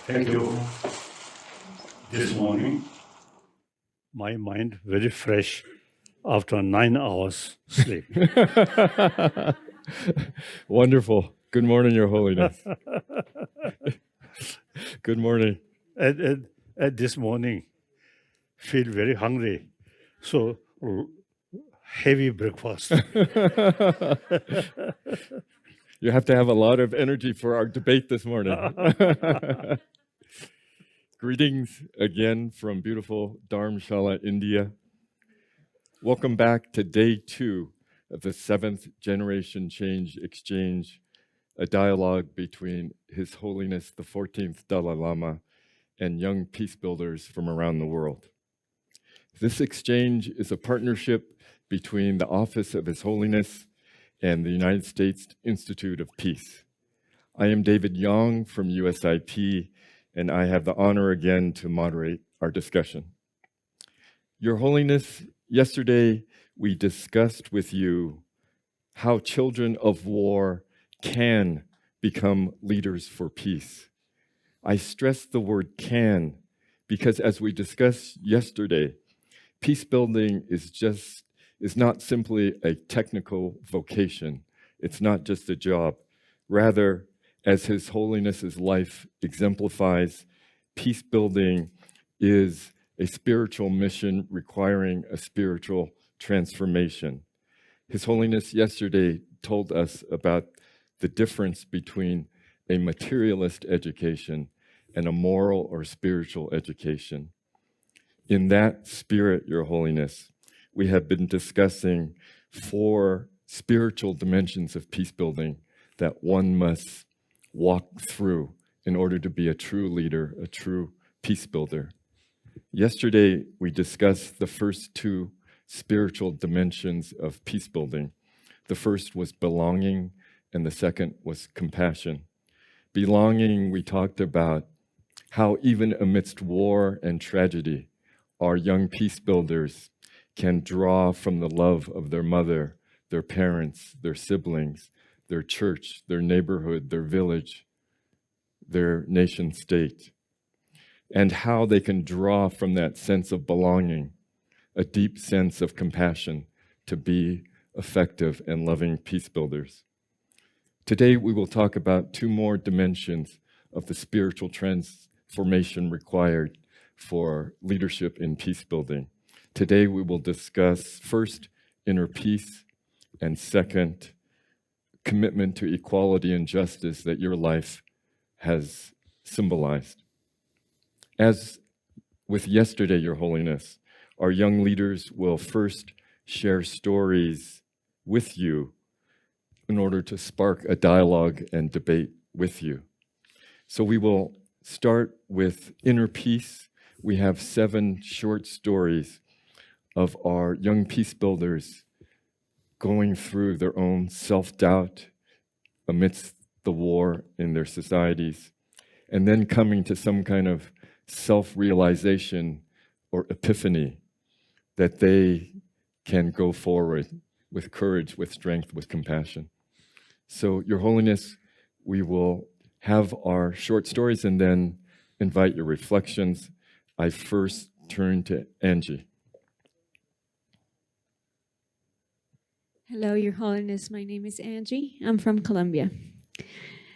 Thank you. This morning, my mind very fresh after 9 hours sleep. Wonderful. Good morning, Your Holiness. Good morning. At this morning, feel very hungry, so heavy breakfast. You have to have a lot of energy for our debate this morning. Greetings again from beautiful Dharamsala, India. Welcome back to day 2 of the 7th Generation Change Exchange, a dialogue between His Holiness the 14th Dalai Lama and young peace builders from around the world. This exchange is a partnership between the Office of His Holiness and the United States Institute of Peace. I am David Yong from USIP, and I have the honor again to moderate our discussion. Your Holiness, yesterday we discussed with you how children of war can become leaders for peace. I stress the word can because, as we discussed yesterday, peace building is not simply a technical vocation. It's not just a job. Rather, as His Holiness's life exemplifies, peace building is a spiritual mission requiring a spiritual transformation. His Holiness yesterday told us about the difference between a materialist education and a moral or spiritual education. In that spirit, Your Holiness, we have been discussing 4 spiritual dimensions of peace building that one must walk through in order to be a true leader, a true peace builder. Yesterday, we discussed the first 2 spiritual dimensions of peace building. The first was belonging, and the second was compassion. Belonging, we talked about how even amidst war and tragedy, our young peace builders can draw from the love of their mother, their parents, their siblings, their church, their neighborhood, their village, their nation state, and how they can draw from that sense of belonging, a deep sense of compassion to be effective and loving peace builders. Today, we will talk about 2 more dimensions of the spiritual transformation required for leadership in peace building. Today, we will discuss first, inner peace, and second, commitment to equality and justice that your life has symbolized. As with yesterday, Your Holiness, our young leaders will first share stories with you in order to spark a dialogue and debate with you. So we will start with inner peace. We have 7 short stories of our young peace builders going through their own self-doubt amidst the war in their societies, and then coming to some kind of self-realization or epiphany that they can go forward with courage, with strength, with compassion. So, Your Holiness, we will have our short stories and then invite your reflections. I first turn to Angie. Hello, Your Holiness. My name is Angie. I'm from Colombia.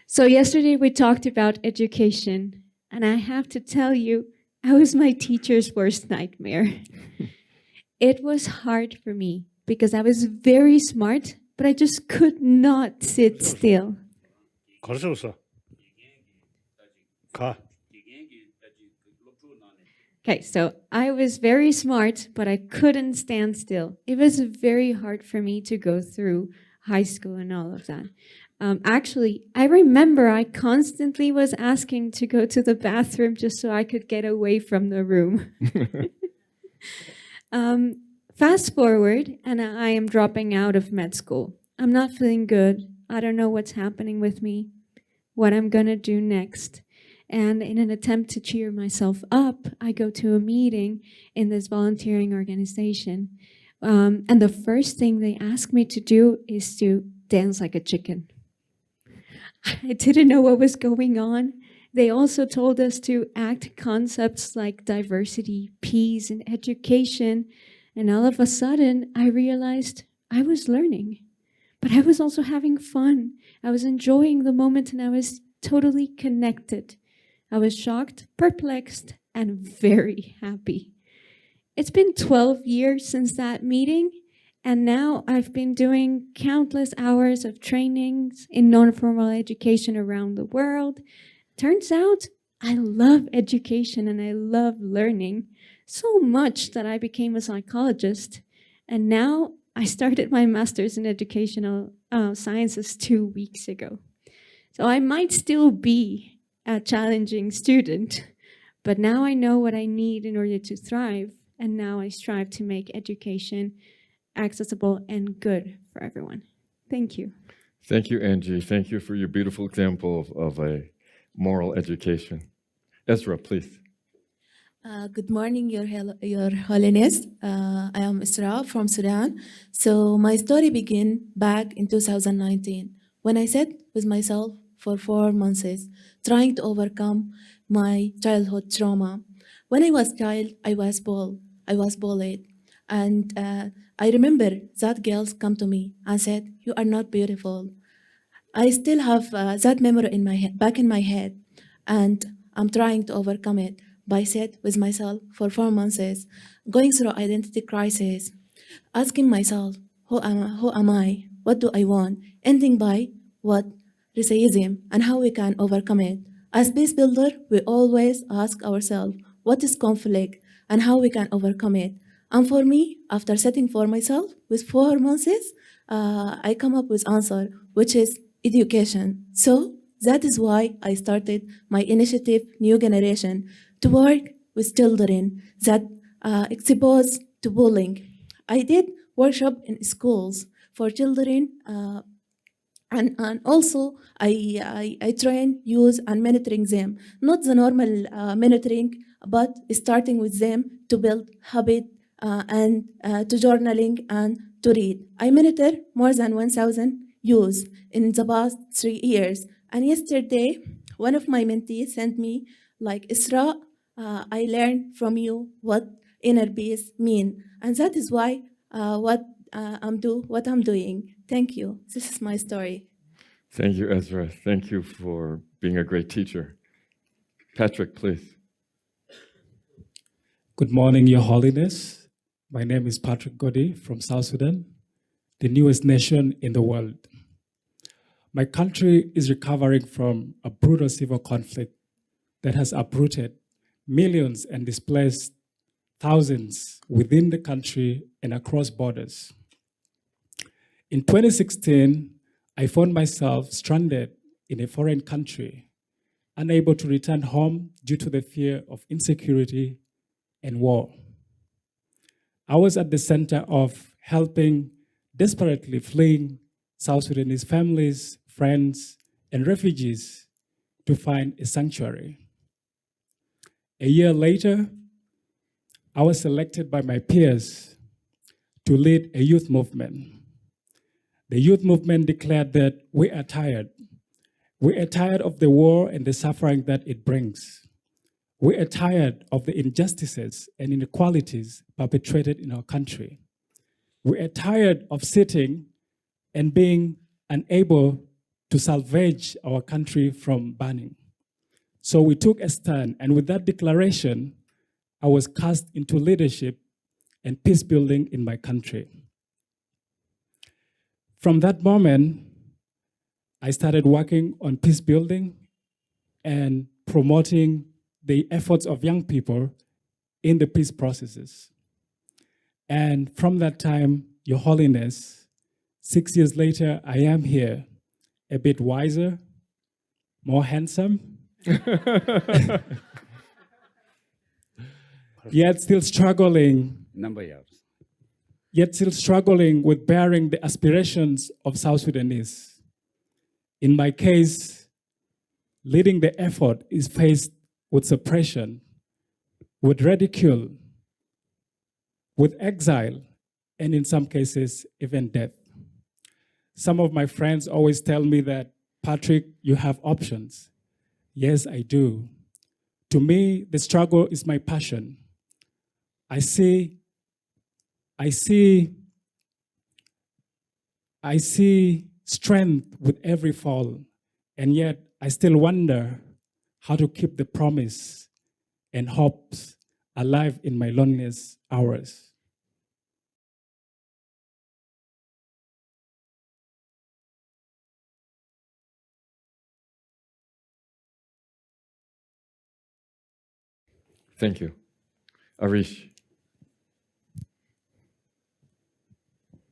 So yesterday we talked about education, and I have to tell you, I was my teacher's worst nightmare. It was hard for me because I was very smart, but I just could not sit still. Okay, so I was very smart, but I couldn't stand still. It was very hard for me to go through high school and all of that. Actually, I remember I constantly was asking to go to the bathroom just so I could get away from the room. Fast forward, and I am dropping out of med school. I'm not feeling good. I don't know what's happening with me, what I'm gonna do next. And in an attempt to cheer myself up, I go to a meeting in this volunteering organization. And the first thing they ask me to do is to dance like a chicken. I didn't know what was going on. They also told us to act concepts like diversity, peace, and education. And all of a sudden, I realized I was learning, but I was also having fun. I was enjoying the moment and I was totally connected. I was shocked, perplexed, and very happy. It's been 12 years since that meeting, and now I've been doing countless hours of trainings in non-formal education around the world. Turns out I love education and I love learning so much that I became a psychologist. And now I started my master's in educational sciences 2 weeks ago. So I might still be a challenging student, but now I know what I need in order to thrive. And now I strive to make education accessible and good for everyone. Thank you. Thank you, Angie. Thank you for your beautiful example of a moral education. Ezra, please. Good morning, Your Holiness. I am Isra from Sudan. So my story began back in 2019 when I sat with myself for 4 months, trying to overcome my childhood trauma. When I was a child, I was bullied. And I remember that girls come to me and said, "You are not beautiful." I still have that memory in my back in my head, and I'm trying to overcome it by sitting with myself for 4 months, going through identity crisis, asking myself, who am I? What do I want? Ending by what? Racism, and how we can overcome it. As peace builder, we always ask ourselves, what is conflict and how we can overcome it? And for me, after sitting for myself with 4 months, I come up with answer, which is education. So that is why I started my initiative, New Generation, to work with children that exposed to bullying. I did workshop in schools for children, and also I train, use, and mentoring them. Not the normal mentoring, but starting with them to build habit and to journaling and to read. I mentor more than 1,000 youth in the past 3 years. And yesterday, one of my mentees sent me like, "Isra, I learned from you what inner peace mean." And that is why what I'm doing. Thank you. This is my story. Thank you, Ezra. Thank you for being a great teacher. Patrick, please. Good morning, Your Holiness. My name is Patrick Godi from South Sudan, the newest nation in the world. My country is recovering from a brutal civil conflict that has uprooted millions and displaced thousands within the country and across borders. In 2016, I found myself stranded in a foreign country, unable to return home due to the fear of insecurity and war. I was at the center of helping desperately fleeing South Sudanese families, friends, and refugees to find a sanctuary. A year later, I was selected by my peers to lead a youth movement. The youth movement declared that we are tired. We are tired of the war and the suffering that it brings. We are tired of the injustices and inequalities perpetrated in our country. We are tired of sitting and being unable to salvage our country from burning. So we took a stand, and with that declaration, I was cast into leadership and peace building in my country. From that moment, I started working on peace building and promoting the efforts of young people in the peace processes. And from that time, Your Holiness, 6 years later, I am here, a bit wiser, more handsome, yet still struggling with bearing the aspirations of South Sudanese. In my case, leading the effort is faced with suppression, with ridicule, with exile, and in some cases, even death. Some of my friends always tell me that, "Patrick, you have options." Yes, I do. To me, the struggle is my passion. I see, I see, I see strength with every fall, and yet I still wonder how to keep the promise and hopes alive in my loneliest hours. Thank you. Arish.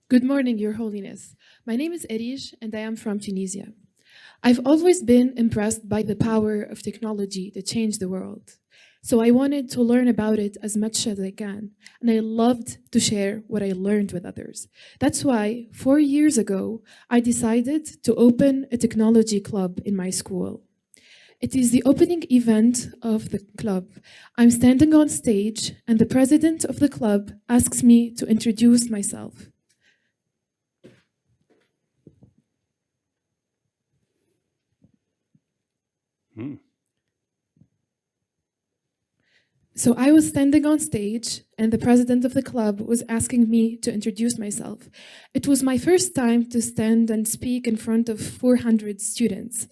Good morning, Your Holiness. My name is Erish, and I am from Tunisia. I've always been impressed by the power of technology to change the world. So I wanted to learn about it as much as I can, and I loved to share what I learned with others. That's why 4 years ago, I decided to open a technology club in my school. It is the opening event of the club. I'm standing on stage, and the president of the club asks me to introduce myself. So I was standing on stage, and the president of the club was asking me to introduce myself. It was my first time to stand and speak in front of 400 students.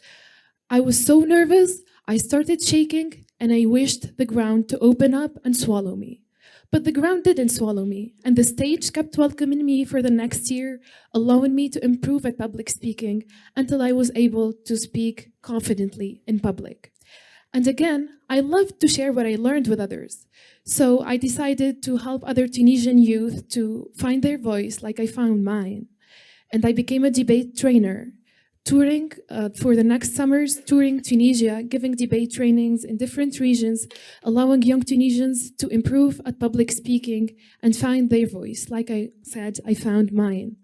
I was so nervous, I started shaking, and I wished the ground to open up and swallow me. But the ground didn't swallow me, and the stage kept welcoming me for the next year, allowing me to improve at public speaking until I was able to speak confidently in public. And again, I loved to share what I learned with others. So I decided to help other Tunisian youth to find their voice like I found mine. And I became a debate trainer, touring for the next summers, touring Tunisia, giving debate trainings in different regions, allowing young Tunisians to improve at public speaking and find their voice. Like I said, I found mine.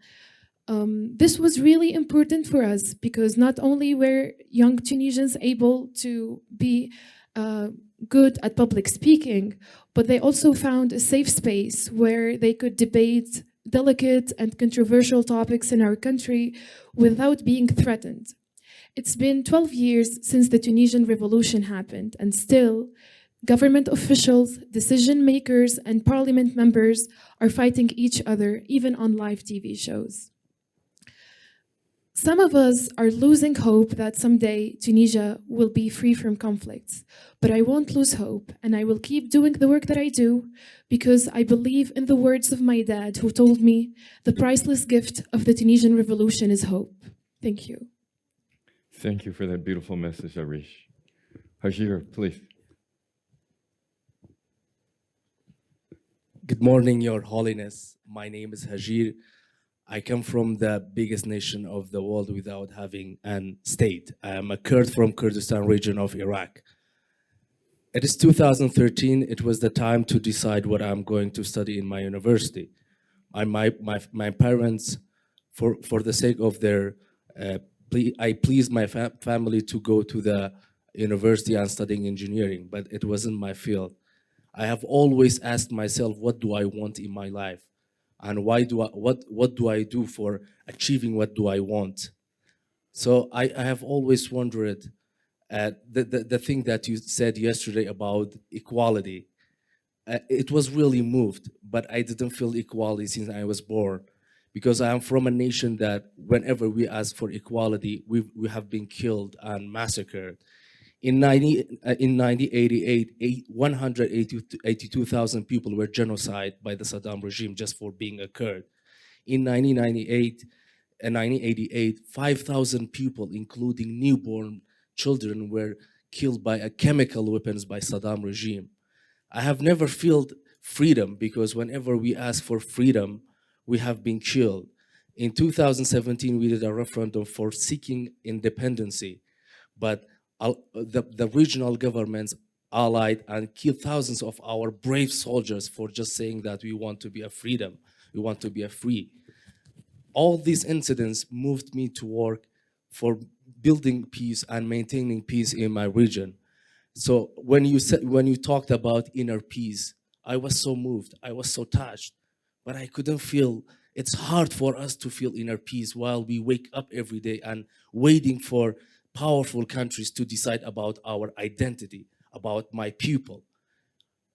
This was really important for us because not only were young Tunisians able to be good at public speaking, but they also found a safe space where they could debate delicate and controversial topics in our country without being threatened. It's been 12 years since the Tunisian revolution happened, and still, government officials, decision makers, and parliament members are fighting each other, even on live TV shows. Some of us are losing hope that someday Tunisia will be free from conflicts, but I won't lose hope, and I will keep doing the work that I do because I believe in the words of my dad who told me the priceless gift of the Tunisian revolution is hope. Thank you. Thank you for that beautiful message, Arish. Hajir, please. Good morning, Your Holiness. My name is Hajir. I come from the biggest nation of the world without having an state. I am a Kurd from Kurdistan region of Iraq. It is 2013. It was the time to decide what I'm going to study in my university. My parents, for the sake of their, I pleased my family to go to the university and studying engineering, but it wasn't my field. I have always asked myself, what do I want in my life? And what do I do for achieving what do I want? So I have always wondered the thing that you said yesterday about equality. It was really moved, but I didn't feel equality since I was born, because I am from a nation that whenever we ask for equality, we have been killed and massacred. In 1988, 182,000 people were genocided by the Saddam regime just for being a Kurd. In 1988, 5,000 people, including newborn children, were killed by chemical weapons by Saddam regime. I have never felt freedom because whenever we ask for freedom, we have been killed. In 2017, we did a referendum for seeking independency, but the regional governments allied and killed thousands of our brave soldiers for just saying that we want to be a freedom, we want to be a free. All these incidents moved me to work for building peace and maintaining peace in my region. So when you talked about inner peace, I was so moved, I was so touched, but I couldn't feel. It's hard for us to feel inner peace while we wake up every day and waiting for powerful countries to decide about our identity, about my people.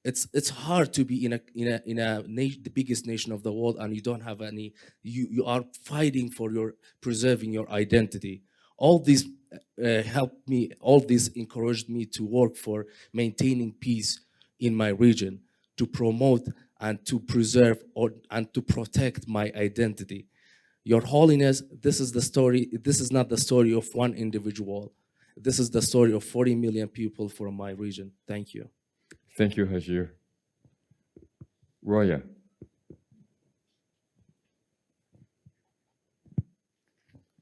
It's hard to be in the biggest nation of the world and you don't have any. You are fighting for preserving your identity. All this helped me. All this encouraged me to work for maintaining peace in my region, to promote and to preserve and to protect my identity. Your Holiness, this is the story. This is not the story of one individual. This is the story of 40 million people from my region. Thank you. Thank you, Hajir. Roya.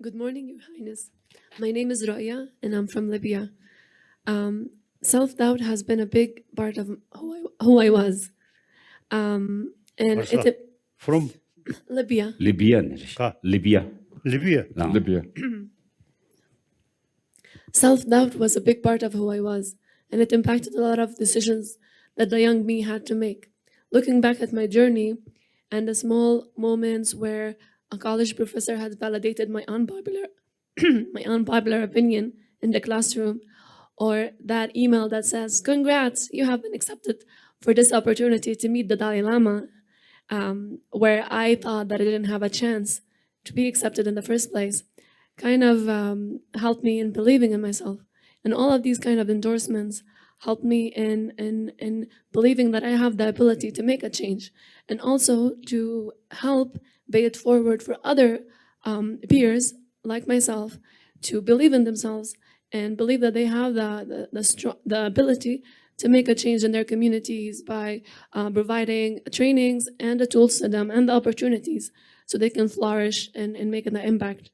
Good morning, Your Highness. My name is Roya, and I'm from Libya. Self-doubt has been a big part of who I was. And Varsa. From Libya. Libya. Ka. Libya. Libya. Libya. Self-doubt was a big part of who I was, and it impacted a lot of decisions that the young me had to make. Looking back at my journey and the small moments where a college professor had validated my unpopular my unpopular opinion in the classroom, or that email that says, "Congrats, you have been accepted for this opportunity to meet the Dalai Lama," where I thought that I didn't have a chance to be accepted in the first place, kind of helped me in believing in myself. And all of these kind of endorsements helped me in believing that I have the ability to make a change, and also to help pay it forward for other peers like myself to believe in themselves and believe that they have the ability to make a change in their communities by providing trainings and the tools to them and the opportunities so they can flourish and make an impact,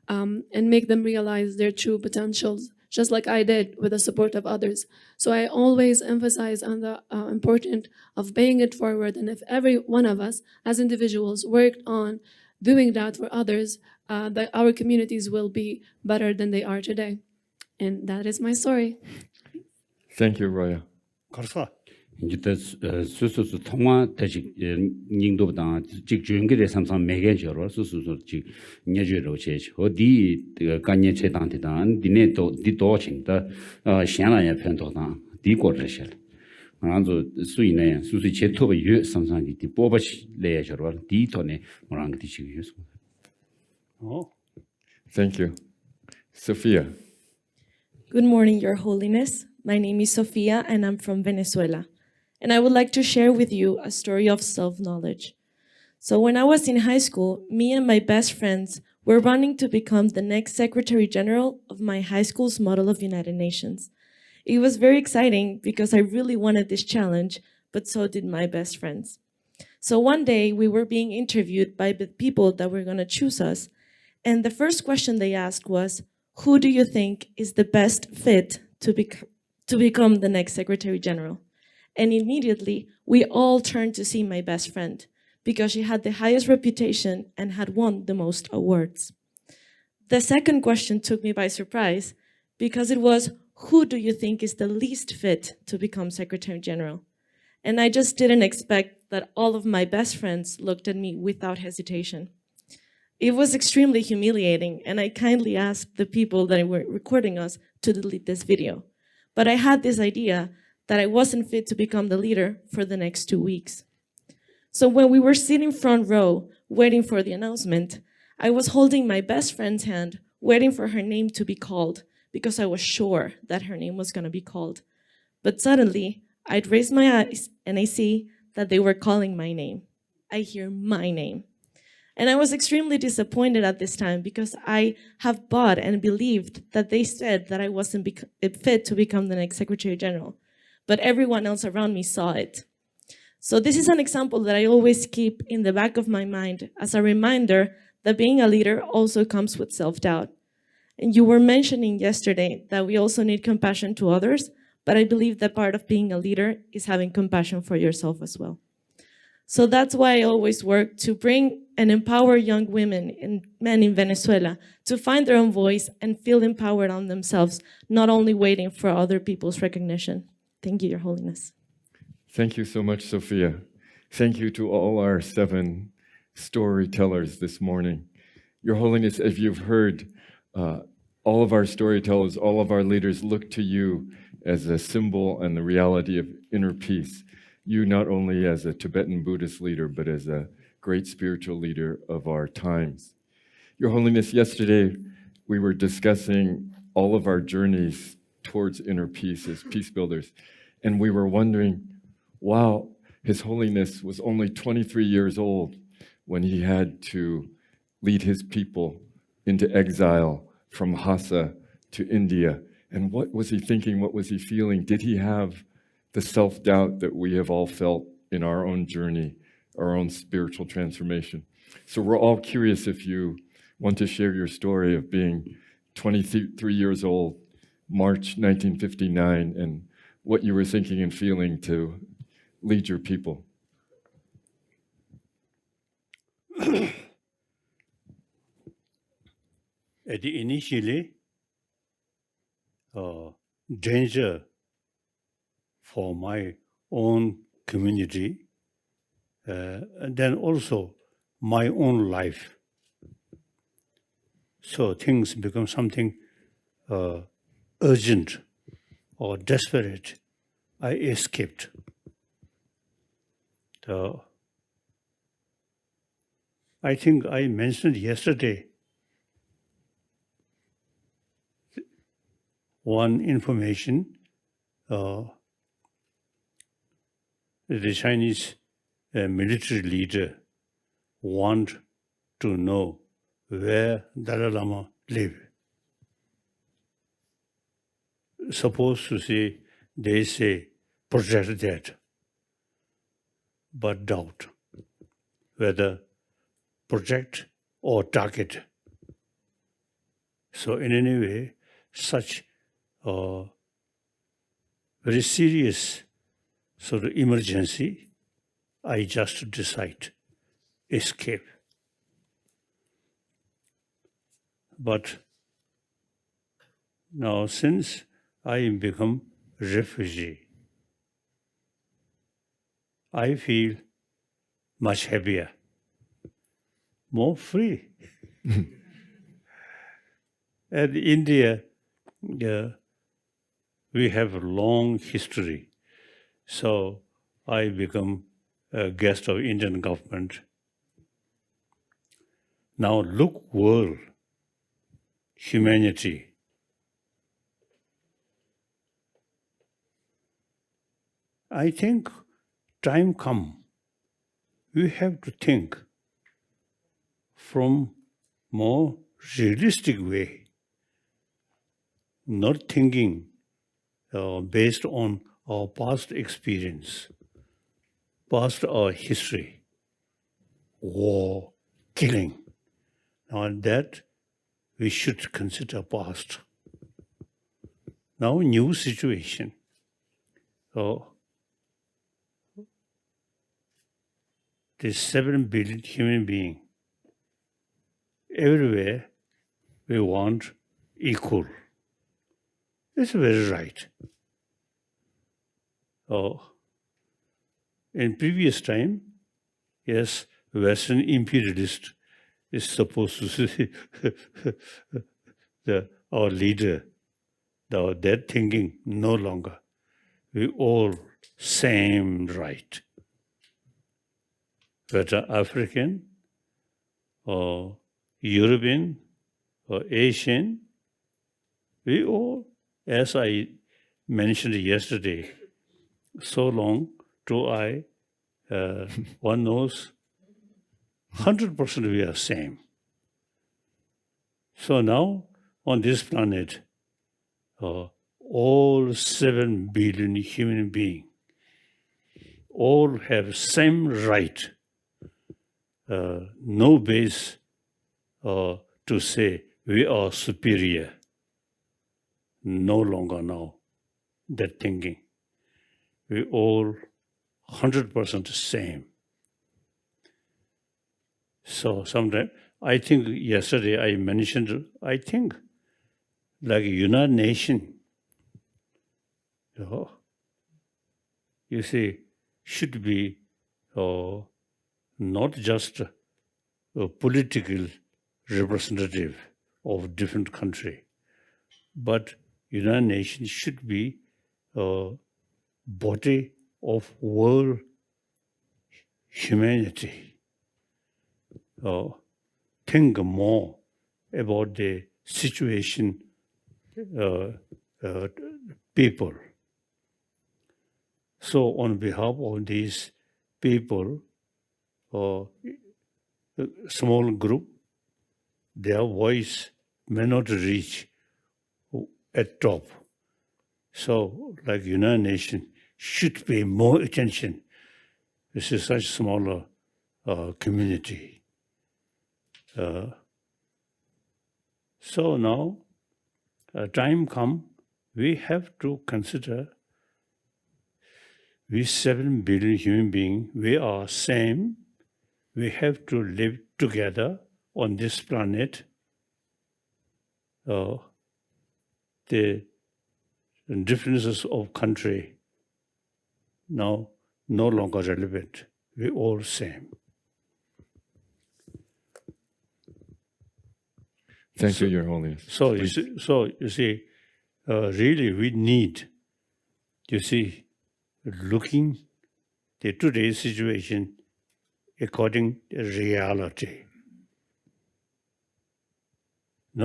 and make them realize their true potentials, just like I did with the support of others. So I always emphasize on the importance of paying it forward, and if every one of us as individuals worked on doing that for others, that our communities will be better than they are today. And that is my story. Thank you, Roya. Karsa. 이제 수수수 통화 대직 닝도보다 직 주인들의 삼삼 매개저로 수수수 직 녀주로 제시 어디 간년 최단대단 디네 또 디도칭다 현라야 편도다 디고르실 그래서 수이네 수수 제토의 유 삼삼이 디 뽑아시 레저로 디토네 뭐랑 디치고 Oh. Thank you. Sophia. Good morning, Your Holiness. My name is Sofia, and I'm from Venezuela. And I would like to share with you a story of self-knowledge. So when I was in high school, me and my best friends were running to become the next Secretary General of my high school's Model of United Nations. It was very exciting because I really wanted this challenge, but so did my best friends. So one day we were being interviewed by the people that were going to choose us. And the first question they asked was, who do you think is the best fit to become the next Secretary General? And immediately, we all turned to see my best friend because she had the highest reputation and had won the most awards. The second question took me by surprise because it was, who do you think is the least fit to become Secretary General? And I just didn't expect that all of my best friends looked at me without hesitation. It was extremely humiliating, and I kindly asked the people that were recording us to delete this video. But I had this idea that I wasn't fit to become the leader for the next 2 weeks. So when we were sitting front row, waiting for the announcement, I was holding my best friend's hand, waiting for her name to be called, because I was sure that her name was going to be called. But suddenly, I'd raise my eyes, and I see that they were calling my name. I hear my name. And I was extremely disappointed at this time because I have bought and believed that they said that I wasn't fit to become the next Secretary General. But everyone else around me saw it. So this is an example that I always keep in the back of my mind as a reminder that being a leader also comes with self-doubt. And you were mentioning yesterday that we also need compassion to others, but I believe that part of being a leader is having compassion for yourself as well. So that's why I always work to bring and empower young women and men in Venezuela to find their own voice and feel empowered on themselves, not only waiting for other people's recognition. Thank you, Your Holiness. Thank you so much, Sophia. Thank you to all our 7 storytellers this morning. Your Holiness, as you've heard, all of our storytellers, all of our leaders look to you as a symbol and the reality of inner peace. You not only as a Tibetan Buddhist leader, but as a great spiritual leader of our times. Your Holiness, yesterday we were discussing all of our journeys towards inner peace as peace builders, and we were wondering, wow, His Holiness was only 23 years old when he had to lead his people into exile from Lhasa to India. And what was he thinking? What was he feeling? Did he have the self-doubt that we have all felt in our own journey, our own spiritual transformation? So we're all curious if you want to share your story of being 23 years old, March 1959, and what you were thinking and feeling to lead your people. Initially, danger for my own community, and then also my own life. So things become something urgent or desperate. I escaped. I think I mentioned yesterday one information. The Chinese military leader want to know where Dalai Lama live. Suppose to say, they say, project that, but doubt whether project or target. So in any way, such very serious sort of emergency, I just decide, escape. But now since I become refugee, I feel much happier, more free. And India, we have a long history. So I become a guest of Indian government. Now look world, humanity. I think time come, we have to think from more realistic way, not thinking based on our past experience, past our history, war, killing. Now that we should consider past. Now new situation. There's 7 billion human beings. Everywhere we want equal. It's very right. In previous time, yes, Western imperialist is supposed to say our leader, that thinking no longer. We all same right. Whether African or European or Asian, we all, as I mentioned yesterday, so long till one knows 100% we are same. So now on this planet, all 7 billion human beings all have same right. No base to say we are superior. No longer now, that thinking. We all 100% same. So sometimes, I think yesterday I mentioned, I think, like United Nations, you see, should be not just a political representative of different country, but United Nations should be a body of world humanity. Think more about the situation, people. So on behalf of these people, a small group, their voice may not reach at top. So like United Nations should pay more attention. This is such a smaller community. So now, time come, we have to consider we 7 billion human beings, we are same. We have to live together on this planet. The differences of country now no longer relevant. We all same. Thank you, Your Holiness. So Please. you see, really we need, you see, looking the today's situation according to reality.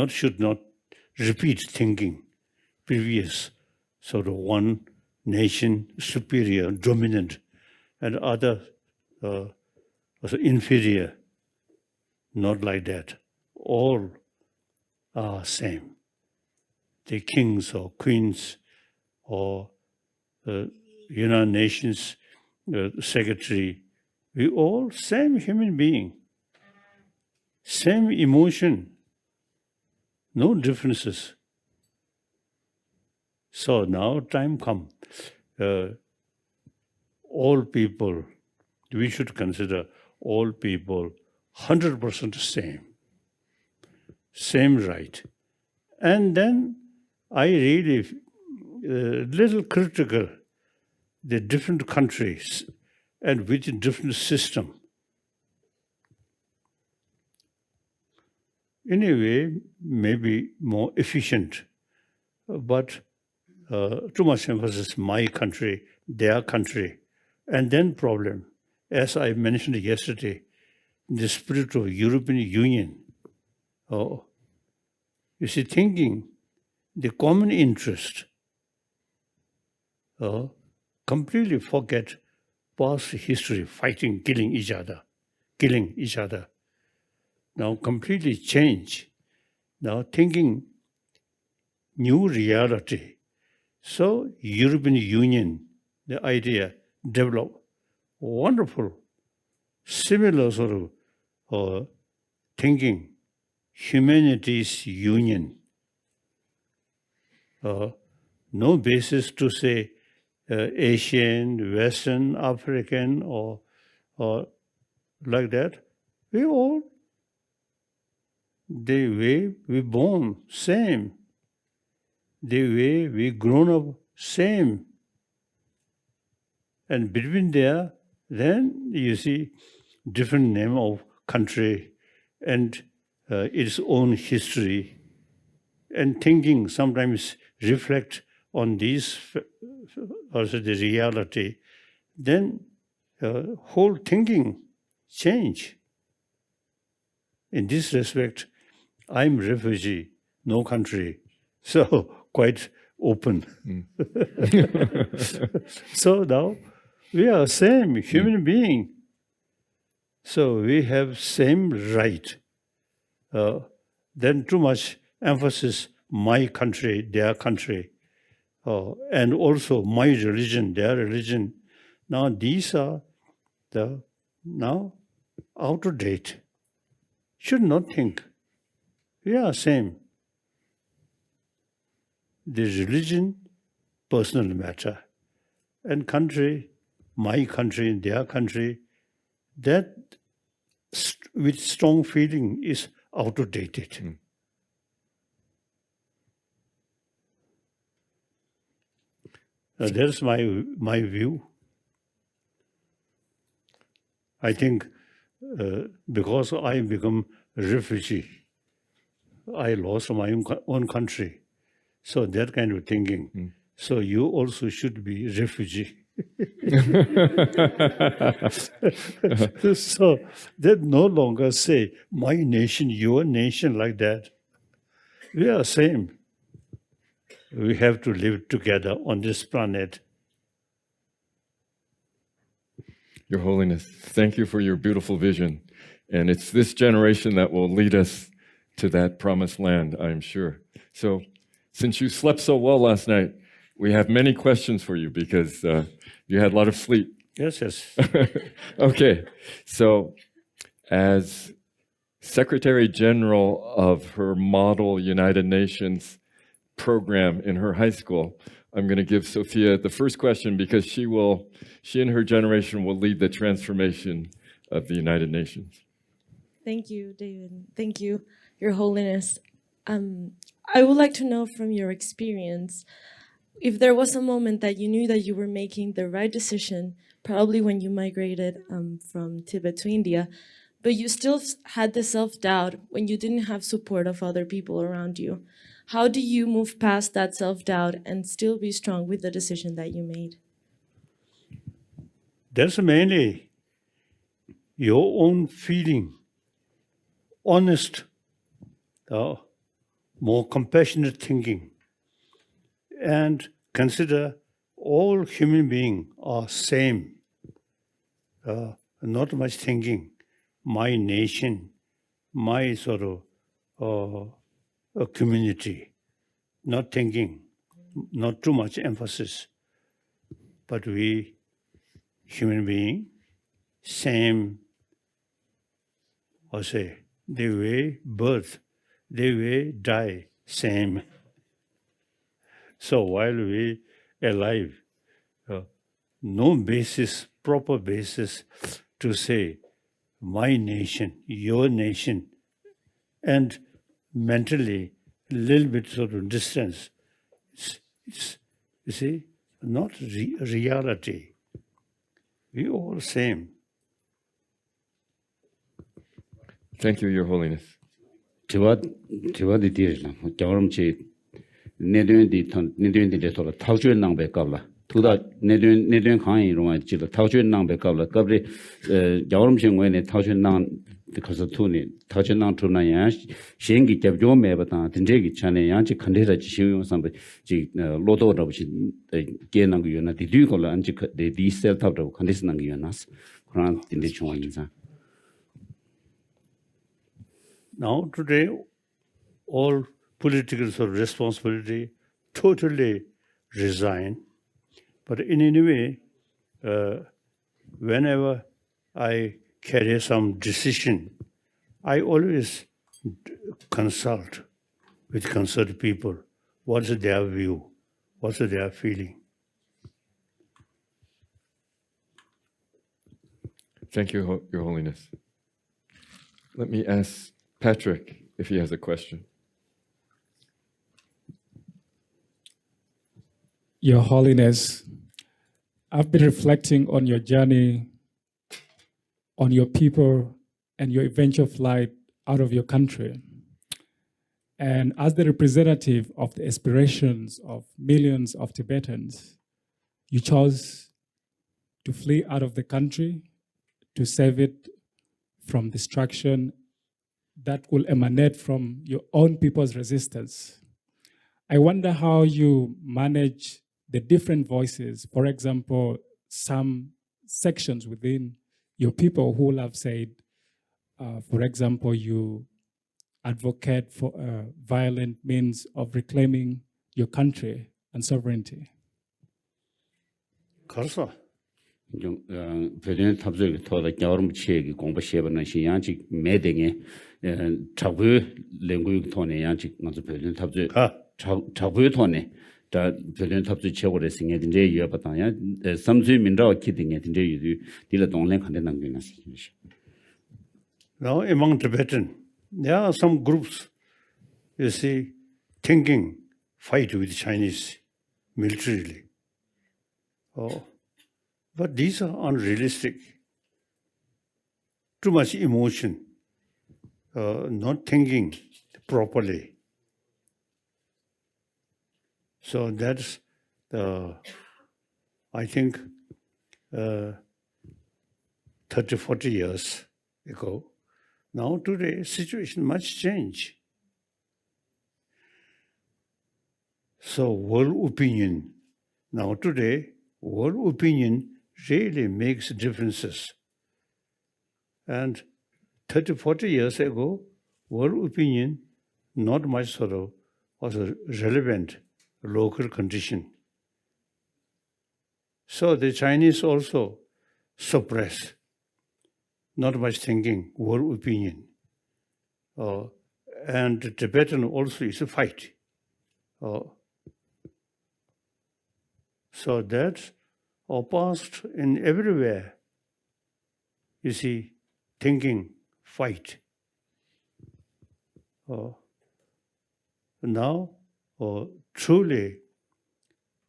Should not repeat thinking previous sort of one nation superior, dominant, and other inferior. Not like that. All are same. The kings or queens or United Nations secretary, we all same human being, same emotion, no differences. So now time come, all people, we should consider all people 100% same right. And then I really little critical the different countries and with different system. In a way, maybe more efficient, but too much emphasis my country, their country, and then problem. As I mentioned yesterday, the spirit of European Union. You see, thinking the common interest, completely forget past history, fighting, killing each other. Now completely change. Now thinking new reality. So European Union, the idea, develop wonderful, similar sort of thinking, humanity's union. No basis to say Asian, Western, African, or like that. We all, the way we born, same. The way we grown up, same. And between there, then you see different name of country and its own history. And thinking sometimes reflect on these, also the reality. Then whole thinking change. In this respect, I'm refugee, no country, so quite open. So now we are same human being. So we have same right. Then too much emphasis, my country, their country, and also my religion, their religion. Now these are now out of date. Should not think. We are same. The religion, personal matter, and country, my country, their country, that with strong feeling is out of date. That's my view. I think because I become a refugee, I lost my own country. So that kind of thinking. So you also should be refugee. So they no longer say my nation, your nation like that. We are same. We have to live together on this planet. Your Holiness, thank you for your beautiful vision. And it's this generation that will lead us to that promised land, I'm sure. So since you slept so well last night, we have many questions for you because you had a lot of sleep. Yes, yes. Okay, so as Secretary General of her model United Nations program in her high school, I'm going to give Sophia the first question because she and her generation will lead the transformation of the United Nations. Thank you, David. Thank you, Your Holiness. I would like to know from your experience, if there was a moment that you knew that you were making the right decision, probably when you migrated from Tibet to India, but you still had the self-doubt when you didn't have support of other people around you. How do you move past that self-doubt and still be strong with the decision that you made? That's mainly your own feeling, honest, more compassionate thinking, and consider all human beings are same. Not much thinking, my nation, my sort of a community, not thinking, not too much emphasis, but we, human being, same, or say, they way birth, they way die, same. So while we alive, no basis, proper basis to say, my nation, your nation, and mentally, a little bit sort of distance. It's you see, not reality. We all same. Thank you, Your Holiness. Tiwa di dirla, jawram chi neduen di le tola taujuen nang be kabla. Tuda neduen khaan rongwa chi la taujuen nang be kabla. Kabri jawram chi ngwe ne taujuen nang because tu ni taujuen nang tu na ya shengi jab jo me bata tinje gi chane ya chi khande ra chi shiyong sam chi lodo ra chi ge nang yu na di du ko la an chi di sel thap ra khande nang yu nas. Khran tinde chong yin sa. Now today, all political sort of responsibility totally resign. But in any way, whenever I carry some decision, I always consult with concerned people. What's their view? What's their feeling? Thank you, Your Holiness. Let me ask Patrick if he has a question. Your Holiness, I've been reflecting on your journey, on your people, and your eventual flight out of your country. And as the representative of the aspirations of millions of Tibetans, you chose to flee out of the country to save it from destruction that will emanate from your own people's resistance. I wonder how you manage the different voices. For example, some sections within your people who will have said, for example, you advocate for a violent means of reclaiming your country and sovereignty. Karsa. President tabzog thoda jawrum chegi gongba sheba na shi yanchi medenge chagwe lengu thone yanchi ngazu president tabzog chagwe thone da president tabzog chegore singe dinje yu bata ya samzu minra kidinge dinje yu dila donglen khande nangyu na si. Now among Tibetan, there are some groups, you see, thinking fight with Chinese militarily. But these are unrealistic. Too much emotion, not thinking properly. So that's the, I think, 30, 40 years ago. Now today, situation much change. So world opinion, now today, world opinion really makes differences. And 30, 40 years ago, world opinion not much sort of was a relevant local condition. So the Chinese also suppress not much thinking, world opinion. And the Tibetan also is a fight. So that's our past in everywhere. You see, thinking, fight. Now, truly,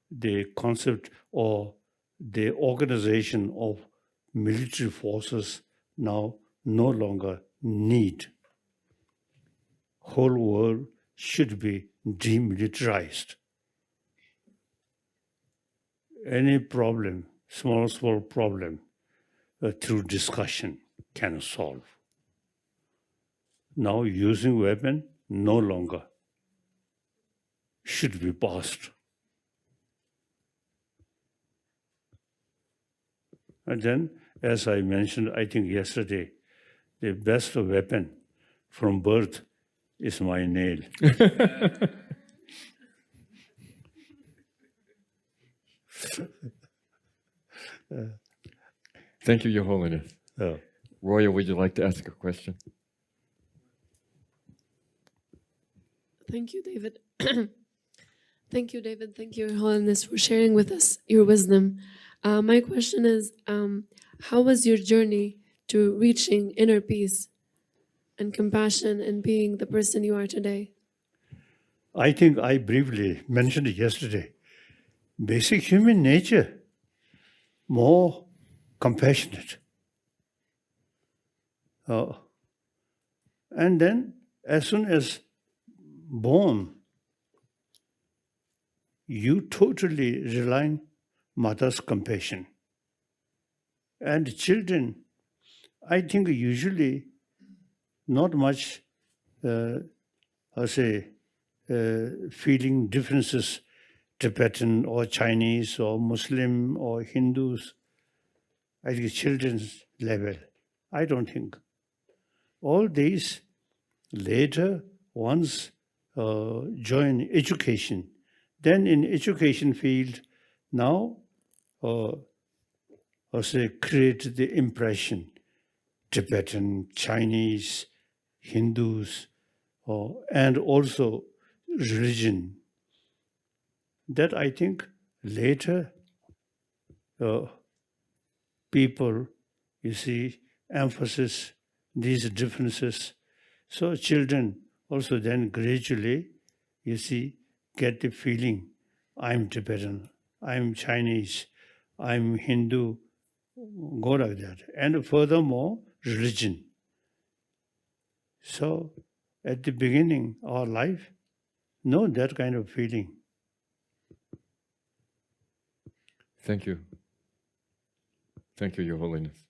the concept or the organization of military forces now no longer need. Whole world should be demilitarized. Any problem, small problem, through discussion can solve. Now using weapon no longer should be passed. And then, as I mentioned, I think yesterday, the best weapon from birth is my nail. Thank you, Your Holiness. Roya, would you like to ask a question? Thank you, David. Thank you, David. Thank you, Your Holiness, for sharing with us your wisdom. My question is, how was your journey to reaching inner peace and compassion and being the person you are today? I think I briefly mentioned it yesterday. Basic human nature, more compassionate. And then, as soon as born, you totally rely on mother's compassion. And children, I think usually not much, feeling differences, Tibetan or Chinese or Muslim or Hindus. I think children's level, I don't think. All these later once join education. Then in education field, now create the impression, Tibetan, Chinese, Hindus, and also religion. That I think later people, you see, emphasis these differences. So children also then gradually, you see, get the feeling, I'm Tibetan, I'm Chinese, I'm Hindu, go like that. And furthermore, religion. So at the beginning of our life, no that kind of feeling. Thank you. Thank you, Your Holiness.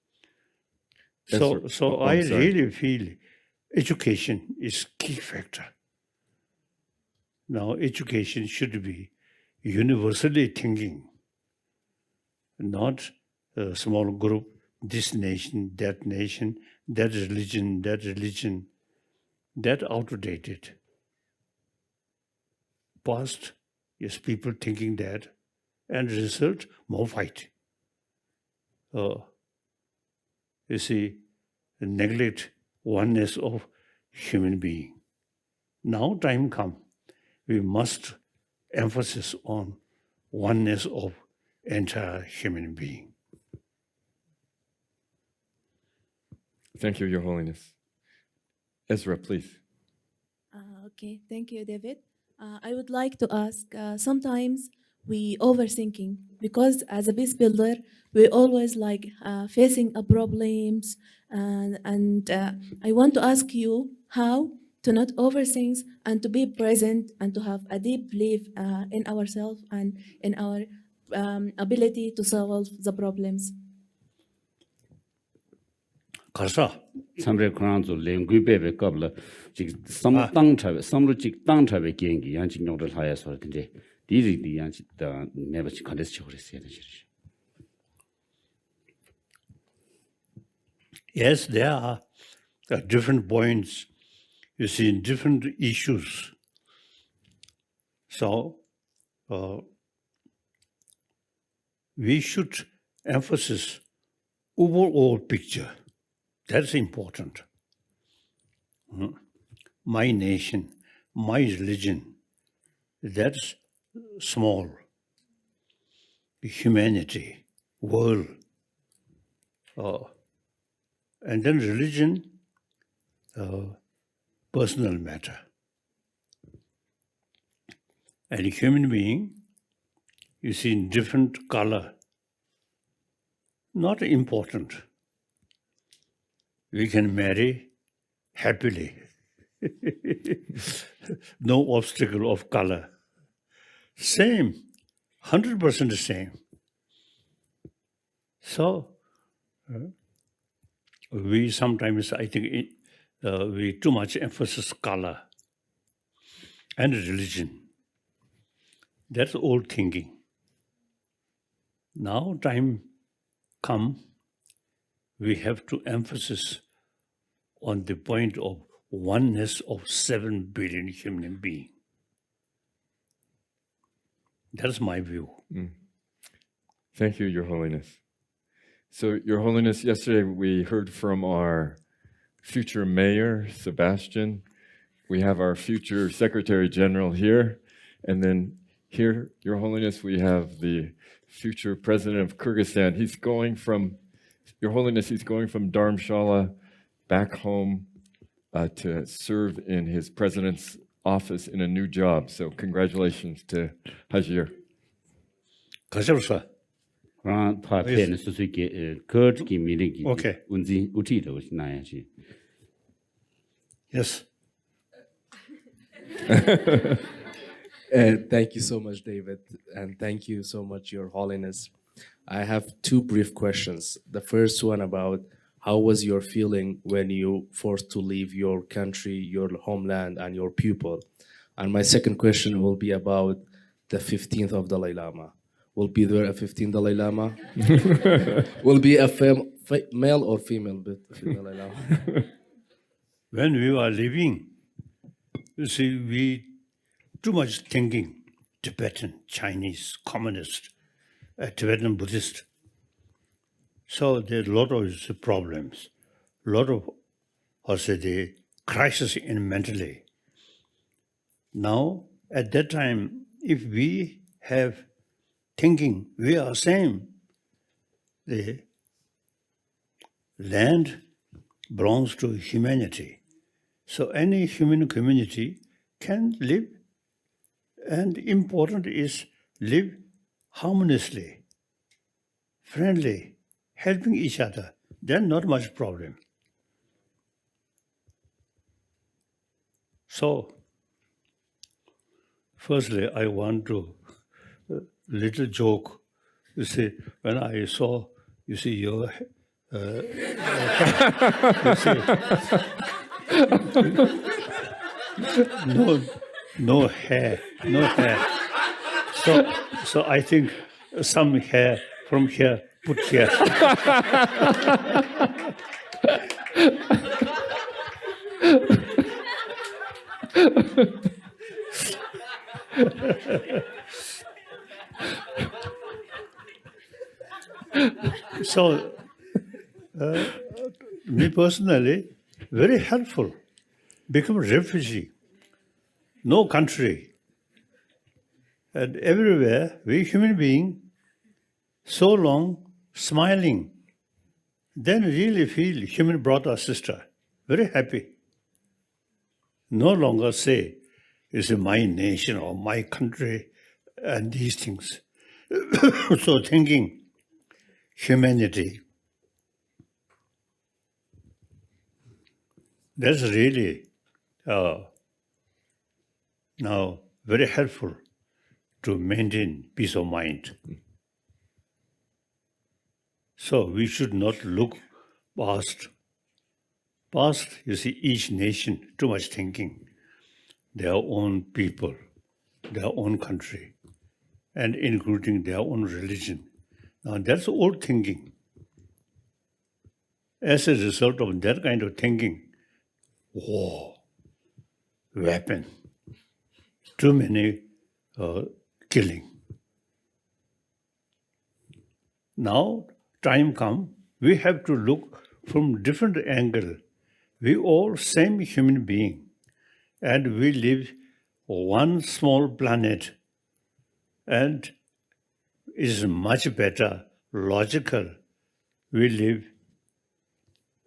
So I really feel education is key factor. Now education should be universally thinking, not a small group, this nation, that religion, that outdated. Past is people thinking that, and result, more fight. You see, neglect oneness of human being. Now time come, we must emphasis on oneness of entire human being. Thank you, Your Holiness. Ezra, please. Okay, thank you, David. I would like to ask, sometimes we overthinking because as a peace builder, we always like facing problems, and I want to ask you how to not overthink, and to be present, and to have a deep belief in ourselves and in our ability to solve the problems. 가서 참래 그런도 랭귀베베 qabla 직 삼땅 차베 삼루 직 땅차베 경기 양직 용을 하여서 근데 디리디 양직다 매버치 컨데스 쳐그랬어야 되지. Yes, there are different points, you see, in different issues. So, we should emphasize overall picture. That's important. My nation, my religion, that's small. Humanity, world. And then religion, personal matter. And a human being, you see, in different color, not important. We can marry happily. No obstacle of color. Same, 100% same. So, we sometimes, I think, we too much emphasis color and religion. That's old thinking. Now time come, we have to emphasize on the point of oneness of 7 billion human beings. That's my view. Thank you, Your Holiness. So, Your Holiness, yesterday we heard from our future mayor, Sebastian. We have our future Secretary General here. And then here, Your Holiness, we have the future President of Kyrgyzstan. He's going from, Your Holiness, he's going from Dharamsala back home to serve in his president's office in a new job. So congratulations to Hajir. 가져오사. 그런 파페는 수수께 거기 미리기. Okay. 운지 우티도 나야지. Yes. Thank you so much, David, and thank you so much, Your Holiness. I have 2 brief questions. The first one about how was your feeling when you forced to leave your country, your homeland, and your people? And my second question will be about the 15th of Dalai Lama. Will be there a 15th Dalai Lama? Will be a male or female Dalai Lama? When we were living, you see, we too much thinking, Tibetan, Chinese, communist, Tibetan Buddhist. So there are a lot of problems, a lot of, the crisis in mentally. Now, at that time, if we have thinking, we are same. The land belongs to humanity. So any human community can live, and important is live harmoniously, friendly, helping each other. Then not much problem. So, firstly, I want to little joke. You see, when I saw, you see your, you see, no hair. So I think some hair from here, put here. So, me personally, very helpful. Become a refugee. No country. And everywhere, we human being, so long smiling, then really feel human brother or sister. Very happy. No longer say, it's my nation or my country and these things. So thinking, humanity, that's really now very helpful to maintain peace of mind. So we should not look past. Past, you see, each nation, too much thinking, their own people, their own country, and including their own religion. Now that's old thinking. As a result of that kind of thinking, war, weapon, too many killing. Now, time come, we have to look from different angle. We all same human being, and we live one small planet, and it is much better, logical. We live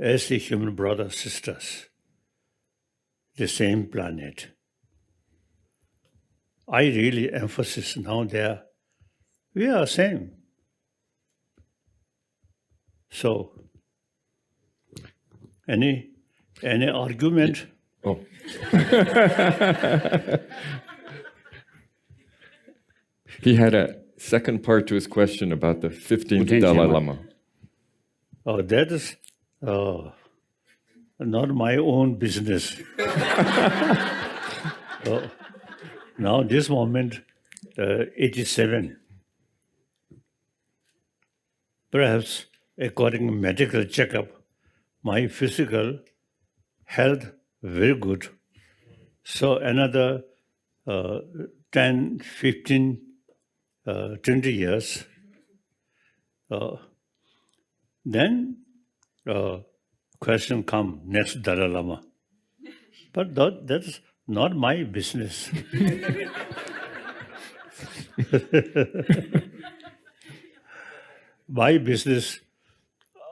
as the human brothers, sisters, the same planet. I really emphasize now there, we are same. So, any argument? Oh. He had a second part to his question about the 15th Dalai Lama. Oh, that is not my own business. Now, this moment, 87. Perhaps, according to medical checkup, my physical health very good. So another 10, 15, 20 years, then question come, next Dalai Lama. But that's not my business. My business,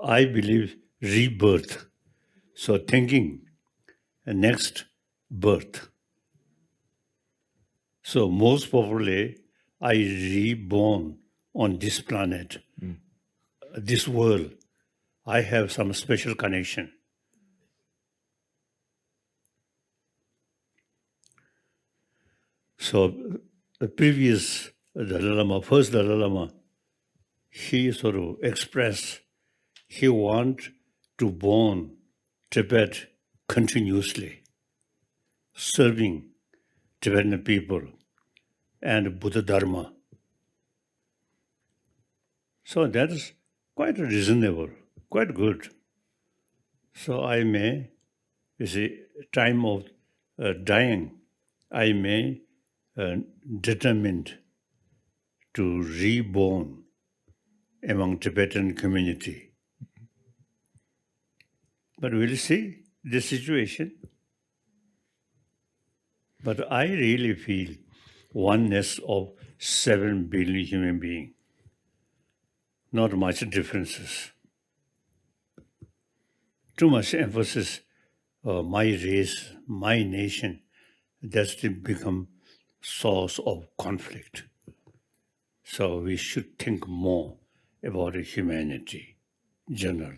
I believe, rebirth. So thinking, next birth. So most probably, I reborn on this planet, this world. I have some special connection. So the previous Dalai Lama, first Dalai Lama, he sort of expressed he want to born Tibet continuously, serving Tibetan people and Buddha Dharma. So that is quite reasonable, quite good. So I may, you see, time of dying, I may determined to reborn among Tibetan community. But we'll see the situation. But I really feel oneness of 7 billion human beings. Not much differences. Too much emphasis, my race, my nation, that's to become source of conflict. So we should think more about humanity, general.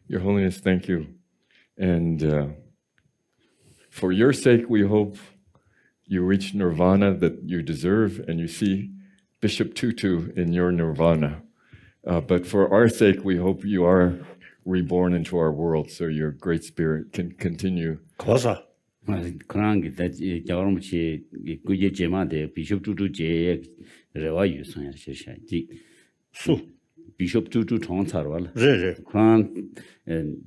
Your Holiness, thank you. And for your sake, we hope you reach nirvana that you deserve and you see Bishop Tutu in your nirvana. But for our sake, we hope you are reborn into our world so your great spirit can continue. Kosa. 그런 게 자원무치 그게 제마데 비숍 주주 제 레와 유선야 셔샤지 수 비숍 주주 총사로라 네.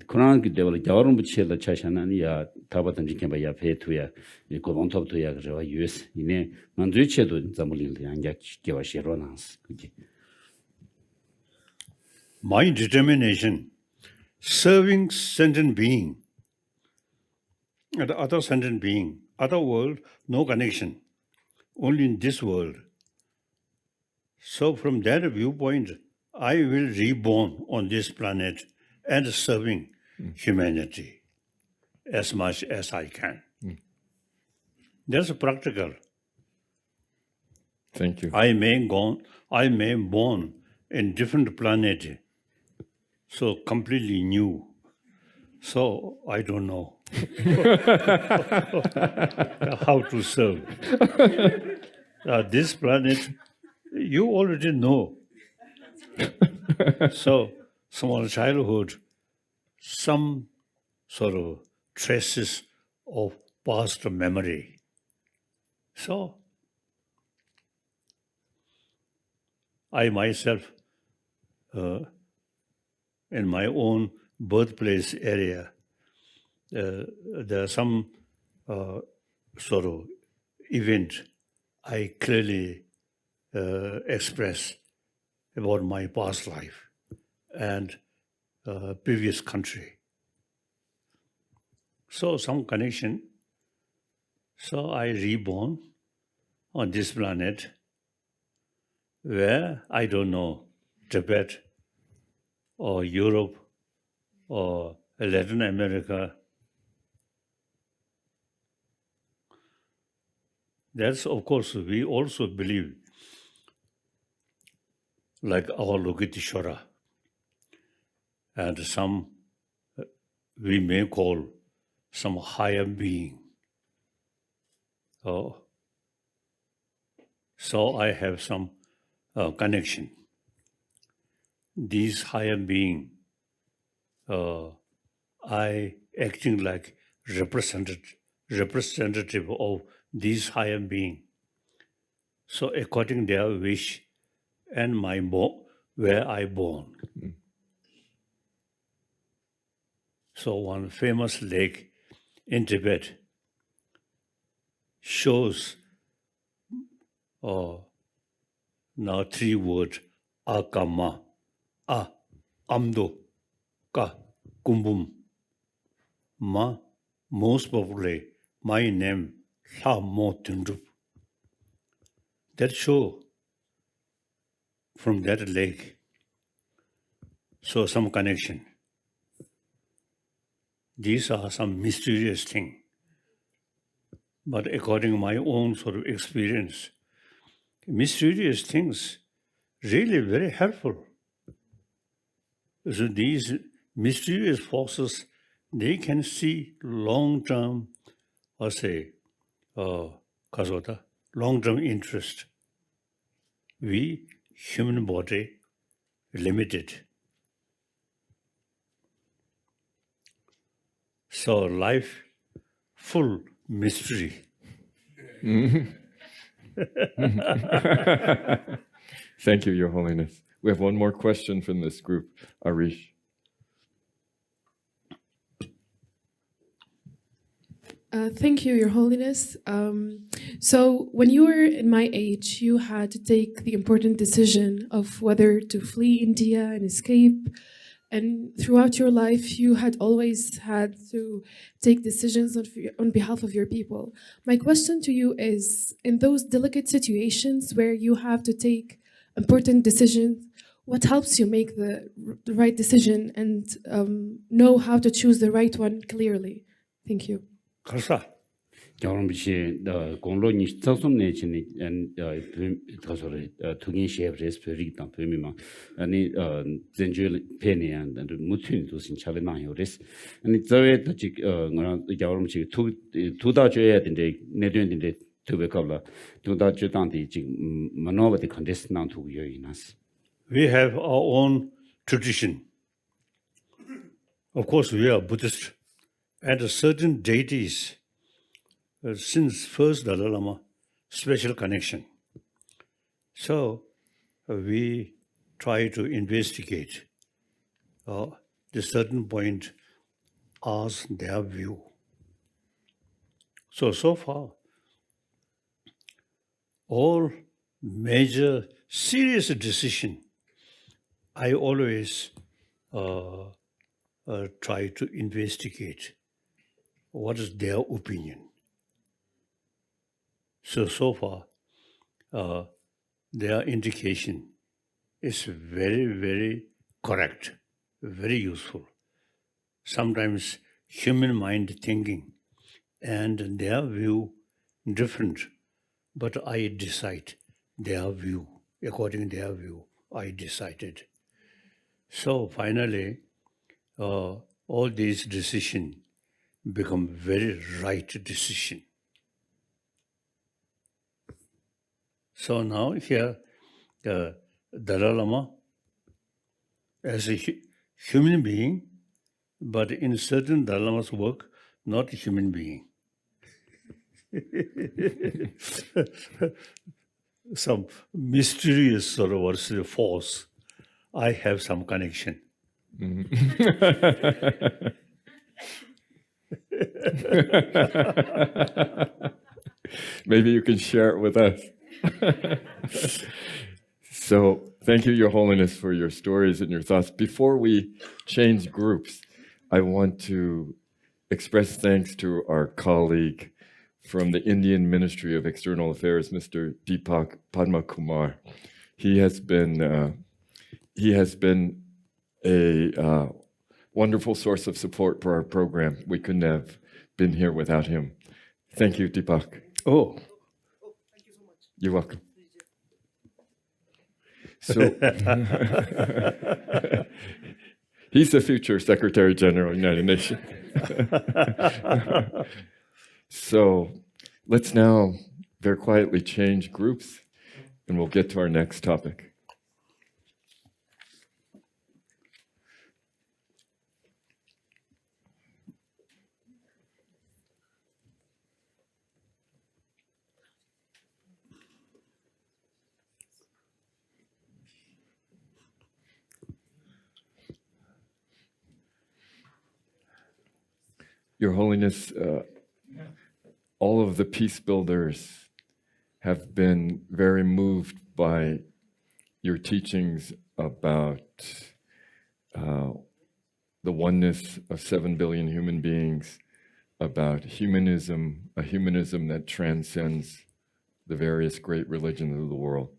그런 게 되고 자원무치라 차샤나니야 타바던 지켜봐야 페투야 고동톱도야 그래와 유스 이네 만주체도 잠물린데 양자 기와 시로나스 그게 My determination, serving sentient being, and other sentient being, other world, no connection, only in this world. So from that viewpoint, I will reborn on this planet and serving humanity as much as I can. That's practical. Thank you. I may born in different planet, so completely new. So I don't know how to serve. This planet, you already know. So, from childhood, some sort of traces of past memory. So, I myself, in my own birthplace area, there are some sort of event I clearly express about my past life and previous country. So some connection. So I reborn on this planet where I don't know, Tibet or Europe or Latin America. That's, of course, we also believe, like our Lokiteshvara, and some we may call some higher being. So I have some connection. These higher being, I acting like representative of these higher being. So according to their wish and my where I born. So one famous lake in Tibet shows now 3 words: akama, amdo, ka, kumbum. Ma, most probably my name, Lama Tundup. That show from that lake. So some connection. These are some mysterious things. But according to my own sort of experience, mysterious things really very helpful. So these mysterious forces, they can see long-term, or say, long-term interest. We, human body, limited. So life, full mystery. Thank you, Your Holiness. We have one more question from this group, Arish. Thank you, Your Holiness. So when you were in my age, you had to take the important decision of whether to flee India and escape. And throughout your life, you had always had to take decisions on behalf of your people. My question to you is, in those delicate situations where you have to take important decisions, what helps you make the right decision and know how to choose the right one clearly? Thank you. Karsa. 경험시 공론이 서솜내 진이 더서를 투긴 셰프레스 페리다 페미마 아니 전주 페니안 무튼 도신 차례나요레스 아니 저에 더직 그런 경험시 두다 줘야 된데 내된데 두베컬라 두다 줘단디 지금 만노버디 컨디스난 두고요이나스. We have our own tradition. Of course, we are Buddhist, and certain deities. Since first Dalai Lama, special connection. So we try to investigate the certain point, ask their view. So far, all major serious decision, I always try to investigate what is their opinion. So far, their indication is very, very correct, very useful. Sometimes human mind thinking and their view different, but I decide their view. According to their view, I decided. So finally, all these decisions become very right decision. So now here, Dalai Lama, as a human being, but in certain Dalai Lama's work, not a human being. Some mysterious sort of what's the force. I have some connection. Maybe you can share it with us. So thank you, Your Holiness, for your stories and your thoughts. Before we change groups, I want to express thanks to our colleague from the Indian Ministry of External Affairs, Mr. Deepak Padma Kumar. He has been a wonderful source of support for our program. We couldn't have been here without him. Thank you, Deepak. Oh. Thank you so much. You're welcome. So he's the future Secretary General of the United Nations. So let's now very quietly change groups, and we'll get to our next topic. Your Holiness, all of the peace builders have been very moved by your teachings about the oneness of 7 billion human beings, about humanism, a humanism that transcends the various great religions of the world.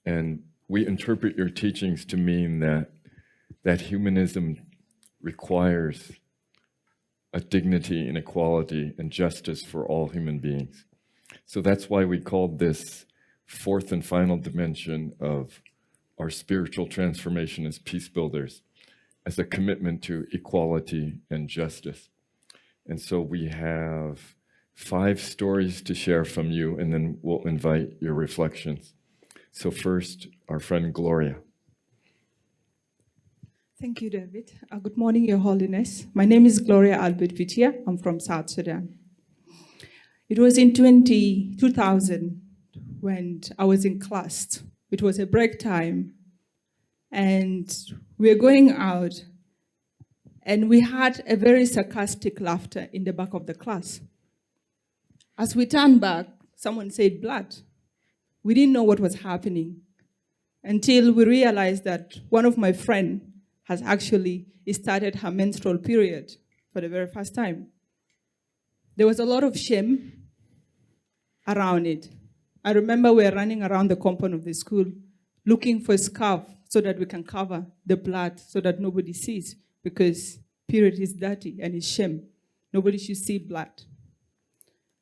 And we interpret your teachings to mean that humanism requires a dignity and equality and justice for all human beings. So that's why we called this fourth and final dimension of our spiritual transformation as peace builders, as a commitment to equality and justice. And so we have 5 stories to share from you, and then we'll invite your reflections. So first, our friend Gloria. Thank you, David. Good morning, Your Holiness. My name is Gloria Albert Vitia. I'm from South Sudan. It was in 2000 when I was in class. It was a break time, and we were going out, and we had a very sarcastic laughter in the back of the class. As we turned back, someone said blood. We didn't know what was happening until we realized that one of my friends has actually started her menstrual period for the very first time. There was a lot of shame around it. I remember we were running around the compound of the school looking for a scarf so that we can cover the blood so that nobody sees, because period is dirty and it's shame. Nobody should see blood.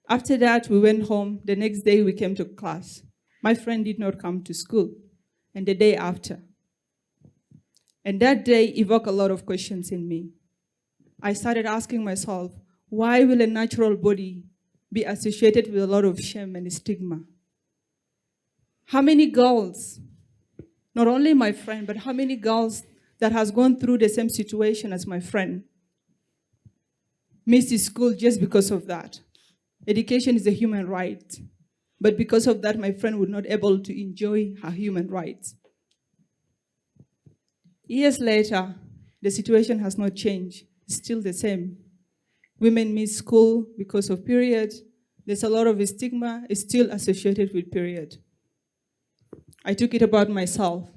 After that, we went home. The next day, we came to class. My friend did not come to school, and the day after. And that day evoked a lot of questions in me. I started asking myself, why will a natural body be associated with a lot of shame and stigma? How many girls, not only my friend, but how many girls that has gone through the same situation as my friend, missed school just because of that? Education is a human right, but because of that, my friend was not able to enjoy her human rights. Years later, the situation has not changed. It's still the same. Women miss school because of period. There's a lot of stigma is still associated with period. I took it about myself.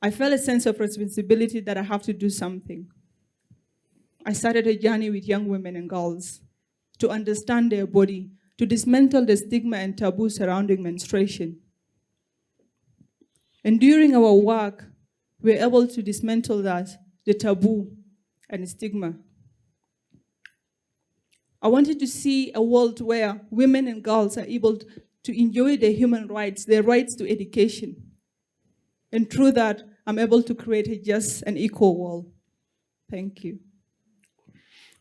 I felt a sense of responsibility that I have to do something. I started a journey with young women and girls to understand their body, to dismantle the stigma and taboo surrounding menstruation. And during our work, we're able to dismantle the taboo and stigma. I wanted to see a world where women and girls are able to enjoy their human rights, their rights to education. And through that, I'm able to create a just and equal world. Thank you.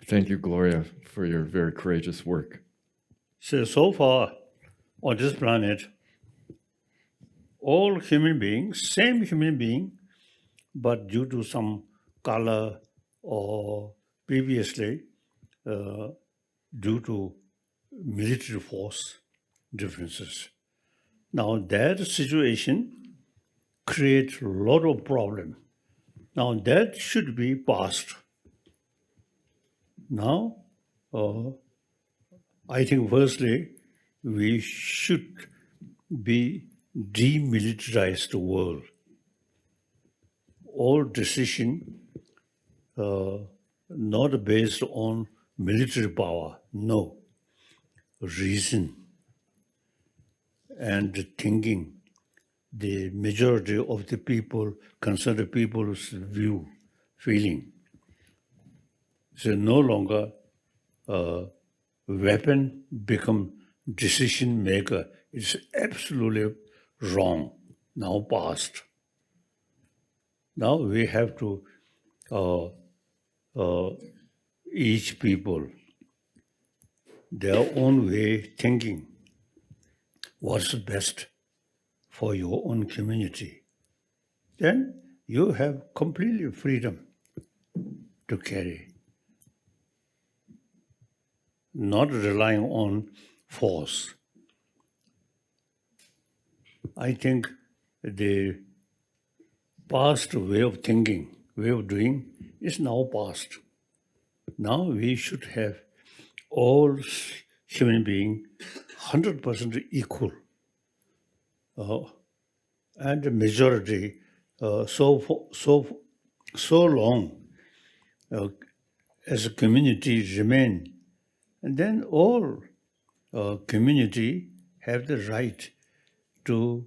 Thank you, Gloria, for your very courageous work. So far on this planet, all human beings, same human being, but due to some color or previously due to military force differences. Now that situation creates a lot of problem. Now that should be passed. Now, I think firstly, we should be demilitarized world. All decision not based on military power, no. Reason and thinking, the majority of the people, concerned people's view, feeling. So no longer weapon become decision maker. It's absolutely wrong, now past. Now we have to each people their own way thinking what's best for your own community. Then you have completely freedom to carry, not relying on force. I think the past way of thinking, way of doing is now past. Now we should have all human beings 100% equal. And the majority so long as a community remain, and then all community have the right to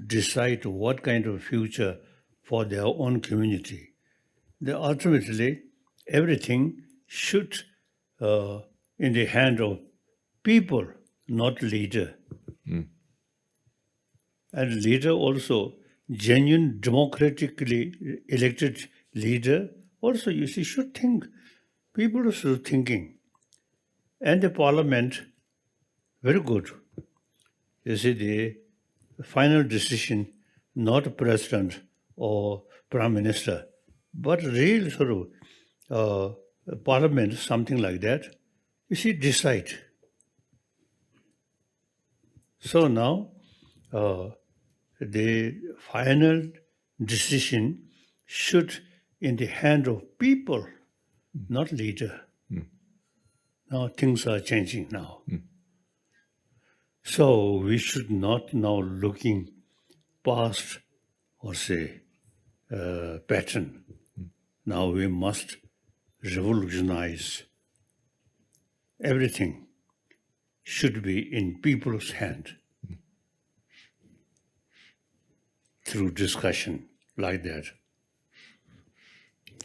decide what kind of future for their own community. Then ultimately, everything should in the hand of people, not leader. And leader also, genuine democratically elected leader, also you see should think. People should thinking. And the parliament, very good. You see the final decision, not president or prime minister, but real sort of parliament, something like that. You see, decide. So now, the final decision should in the hand of people, not leader. Now things are changing now. So we should not now looking past or say pattern. Now we must revolutionize. Everything should be in people's hand through discussion like that.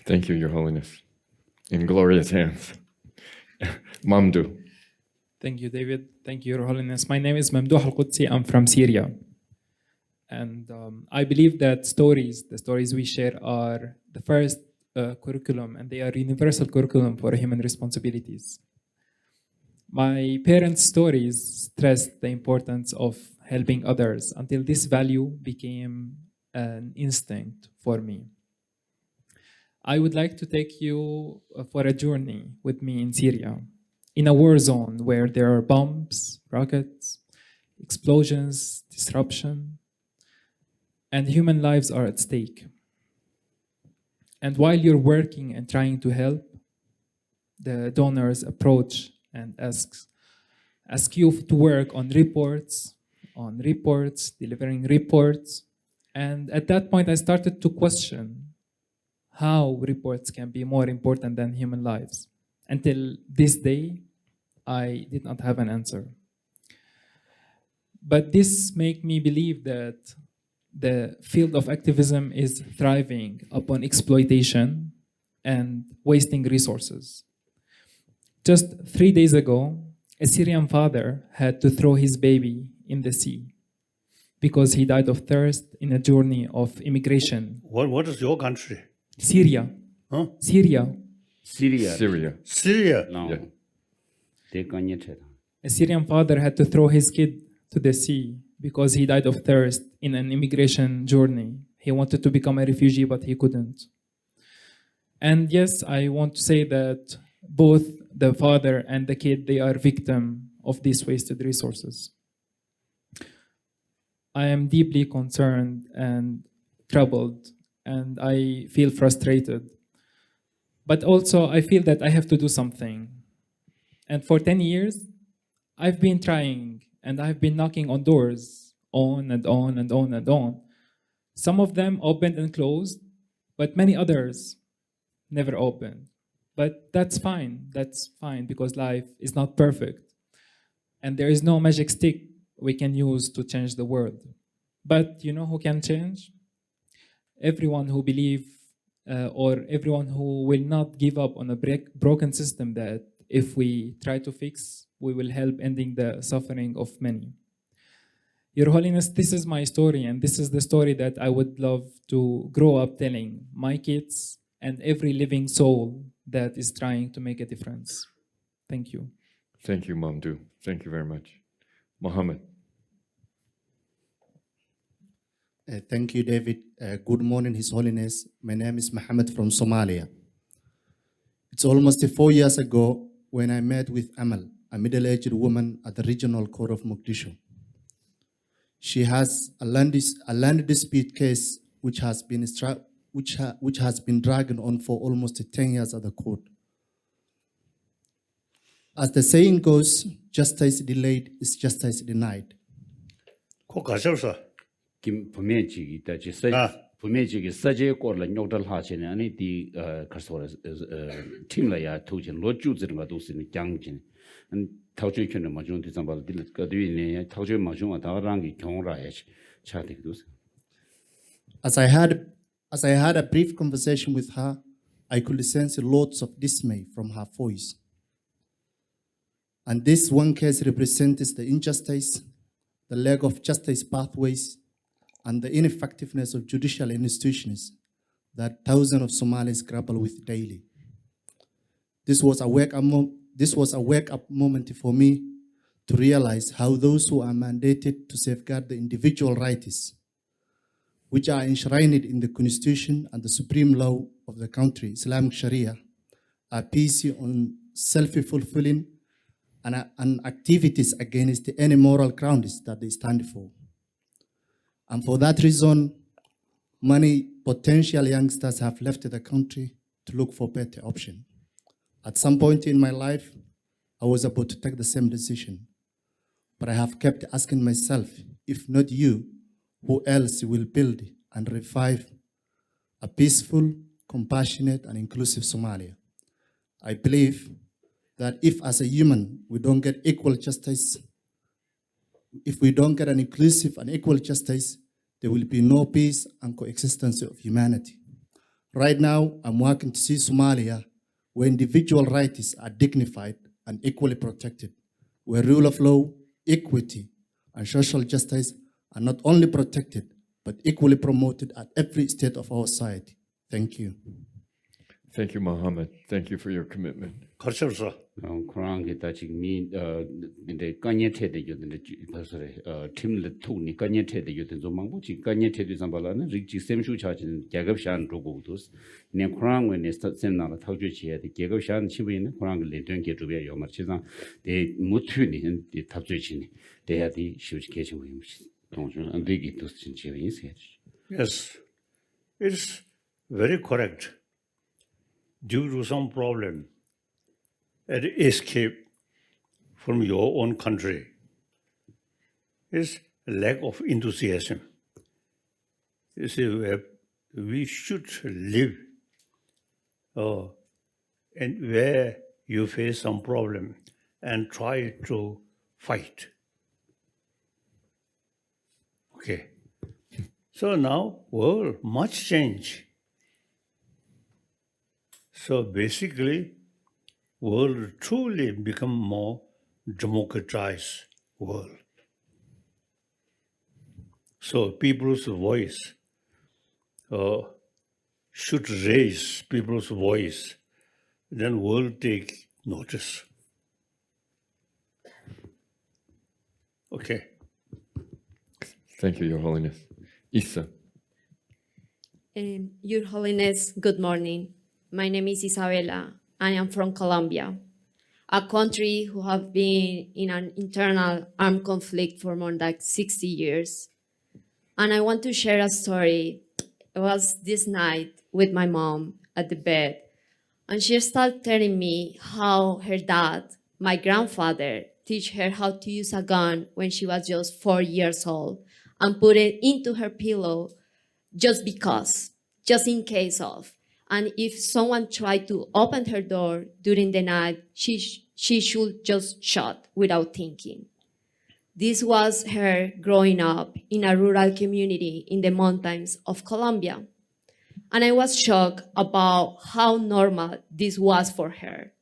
Thank you, Your Holiness. In glorious hands. Mamdouh. Thank you, David. Thank you, Your Holiness. My name is Mamdouh Al-Qudsi. I'm from Syria. And I believe that the stories we share are the first curriculum, and they are universal curriculum for human responsibilities. My parents' stories stressed the importance of helping others until this value became an instinct for me. I would like to take you for a journey with me in Syria, in a war zone where there are bombs, rockets, explosions, disruption, and human lives are at stake. And while you're working and trying to help, the donors approach and ask you to work on reports, delivering reports. And at that point, I started to question how reports can be more important than human lives. Until this day, I did not have an answer. But this made me believe that the field of activism is thriving upon exploitation and wasting resources. Just 3 days ago, a Syrian father had to throw his baby in the sea because he died of thirst in a journey of immigration. What is your country? Syria. Huh? Syria. Syria. Syria. No. Yeah. Te kanye che da. A Syrian father had to throw his kid to the sea because he died of thirst in an immigration journey. He wanted to become a refugee, but he couldn't. And yes, I want to say that both the father and the kid, they are victim of these wasted resources. I am deeply concerned and troubled, and I feel frustrated. But also, I feel that I have to do something. And for 10 years, I've been trying, and I've been knocking on doors, on and on and on and on. Some of them opened and closed, but many others never opened. But that's fine, because life is not perfect. And there is no magic stick we can use to change the world. But you know who can change? Everyone who believes or everyone who will not give up on a broken system that if we try to fix, we will help ending the suffering of many. Your Holiness, this is my story, and this is the story that I would love to grow up telling my kids and every living soul that is trying to make a difference. Thank you. Thank you, Mamdouh. Thank you very much. Mohammed. Thank you, David. Good morning, His Holiness. My name is Mohammed from Somalia. It's almost 4 years ago when I met with Amal, a middle-aged woman at the regional court of Mogadishu. She has a land dispute case which has been dragging on for almost 10 years at the court. As the saying goes, justice delayed is justice denied. Kim Pumechi, that you say, Pumechi is such a call like Nodal Hachin, and the Karsora Timlaya Tochin, Lord Judes and Vadus in Yangjin, and Tauchi and Majun to Zambal Dilit Gaduine, Tauchi Majun at Arangi Konraish, chatting those. As I had a brief conversation with her, I could sense lots of dismay from her voice. And this one case represents the injustice, the lack of justice pathways, and the ineffectiveness of judicial institutions that thousands of Somalis grapple with daily. This was a wake-up moment for me to realize how those who are mandated to safeguard the individual rights, which are enshrined in the Constitution and the supreme law of the country, Islamic Sharia, are busy on self-fulfilling and activities against any moral grounds that they stand for. And for that reason, many potential youngsters have left the country to look for better options. At some point in my life, I was about to take the same decision, but I have kept asking myself, if not you, who else will build and revive a peaceful, compassionate, and inclusive Somalia? I believe that if as a human, we don't get equal justice, if we don't get an inclusive and equal justice, there will be no peace and coexistence of humanity. Right now, I'm working to see Somalia where individual rights are dignified and equally protected, where rule of law, equity, and social justice are not only protected, but equally promoted at every stage of our society. Thank you. Thank you, Mohammed. Thank you for your commitment. Kurang Hitaching me the Kanye Ted, the Tim the Tony, Kanye Ted, the Yutanzomanguchi, Kanye Ted Zambalana, Rich Same Shoe Charge and Jagabshan Rogotus. Near Kurang when they start sending out Taujuchi, the Jagabshan Chibin, Kurang, they don't get to be your marchesa, they mutuni and the Tabjuchin, they had the huge kitchen and they get those chinchillas. Yes, it's very correct. Due to some problem, an escape from your own country is lack of enthusiasm. You see, we should live and where you face some problem and try to fight. Okay. So now, world much change. So basically, world truly become more democratized world. So people's voice should raise people's voice, then world take notice. Okay. Thank you, Your Holiness. Isa. Your Holiness, good morning. My name is Isabella. I am from Colombia, a country who have been in an internal armed conflict for more than 60 years. And I want to share a story. It was this night with my mom at the bed, and she started telling me how her dad, my grandfather, teach her how to use a gun when she was just 4 years old and put it into her pillow just because, just in case of. And if someone tried to open her door during the night, she should just shut without thinking. This was her growing up in a rural community in the mountains of Colombia. And I was shocked about how normal this was for her.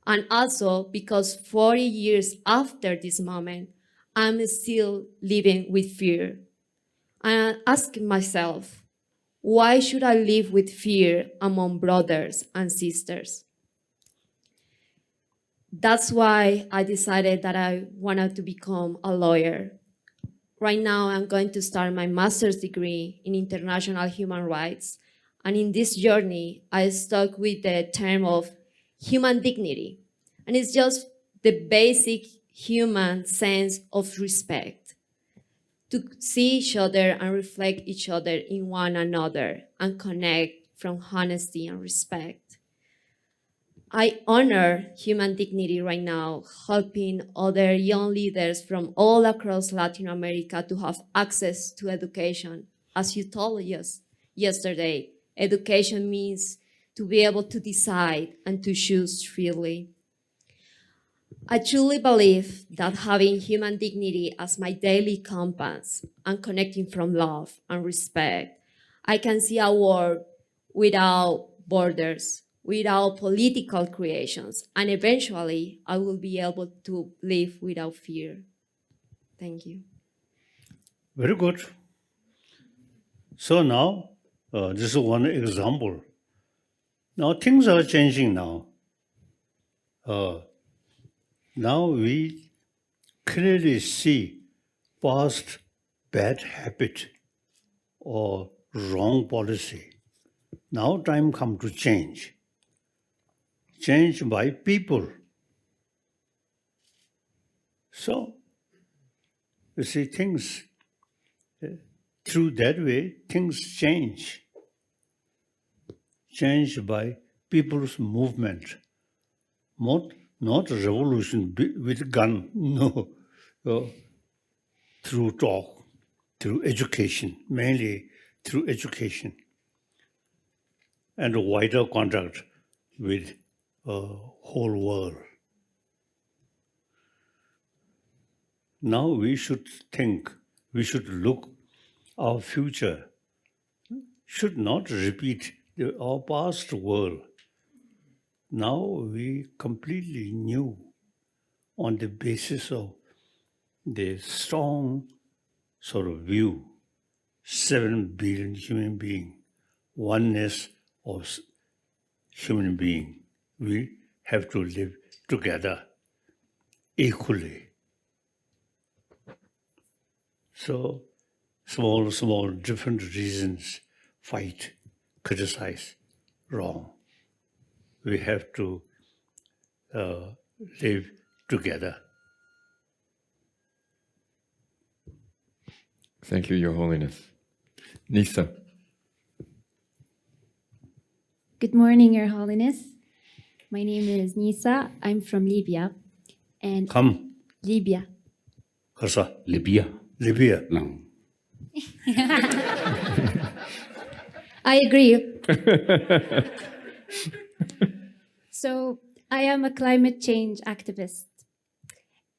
And also because 40 years after this moment, I'm still living with fear. And I ask myself, why should I live with fear among brothers and sisters? That's why I decided that I wanted to become a lawyer. Right now, I'm going to start my master's degree in international human rights. And in this journey, I stuck with the term of human dignity. And it's just the basic human sense of respect, to see each other and reflect each other in one another and connect from honesty and respect. I honor human dignity right now, helping other young leaders from all across Latin America to have access to education. As you told us yesterday, education means to be able to decide and to choose freely. I truly believe that having human dignity as my daily compass and connecting from love and respect, I can see a world without borders, without political creations, and eventually I will be able to live without fear. Thank you. Very good. So now, this is one example. Now things are changing now. Now we clearly see past bad habit or wrong policy. Now time come to change. Change by people. So, you see things, through that way, things change. Change by people's movement. Not revolution with gun, no. Through talk, through education, mainly through education. And a wider contact with whole world. Now we should think, we should look our future, should not repeat our past world. Now we completely new on the basis of the strong sort of view, 7 billion human beings, oneness of human being. We have to live together equally. So small different reasons, fight, criticize, wrong. We have to live together. Thank you, Your Holiness. Nisa. Good morning, Your Holiness. My name is Nisa. I'm from Libya. And Come. Libya. Hasa. Libya. Libya. No. I agree. So I am a climate change activist.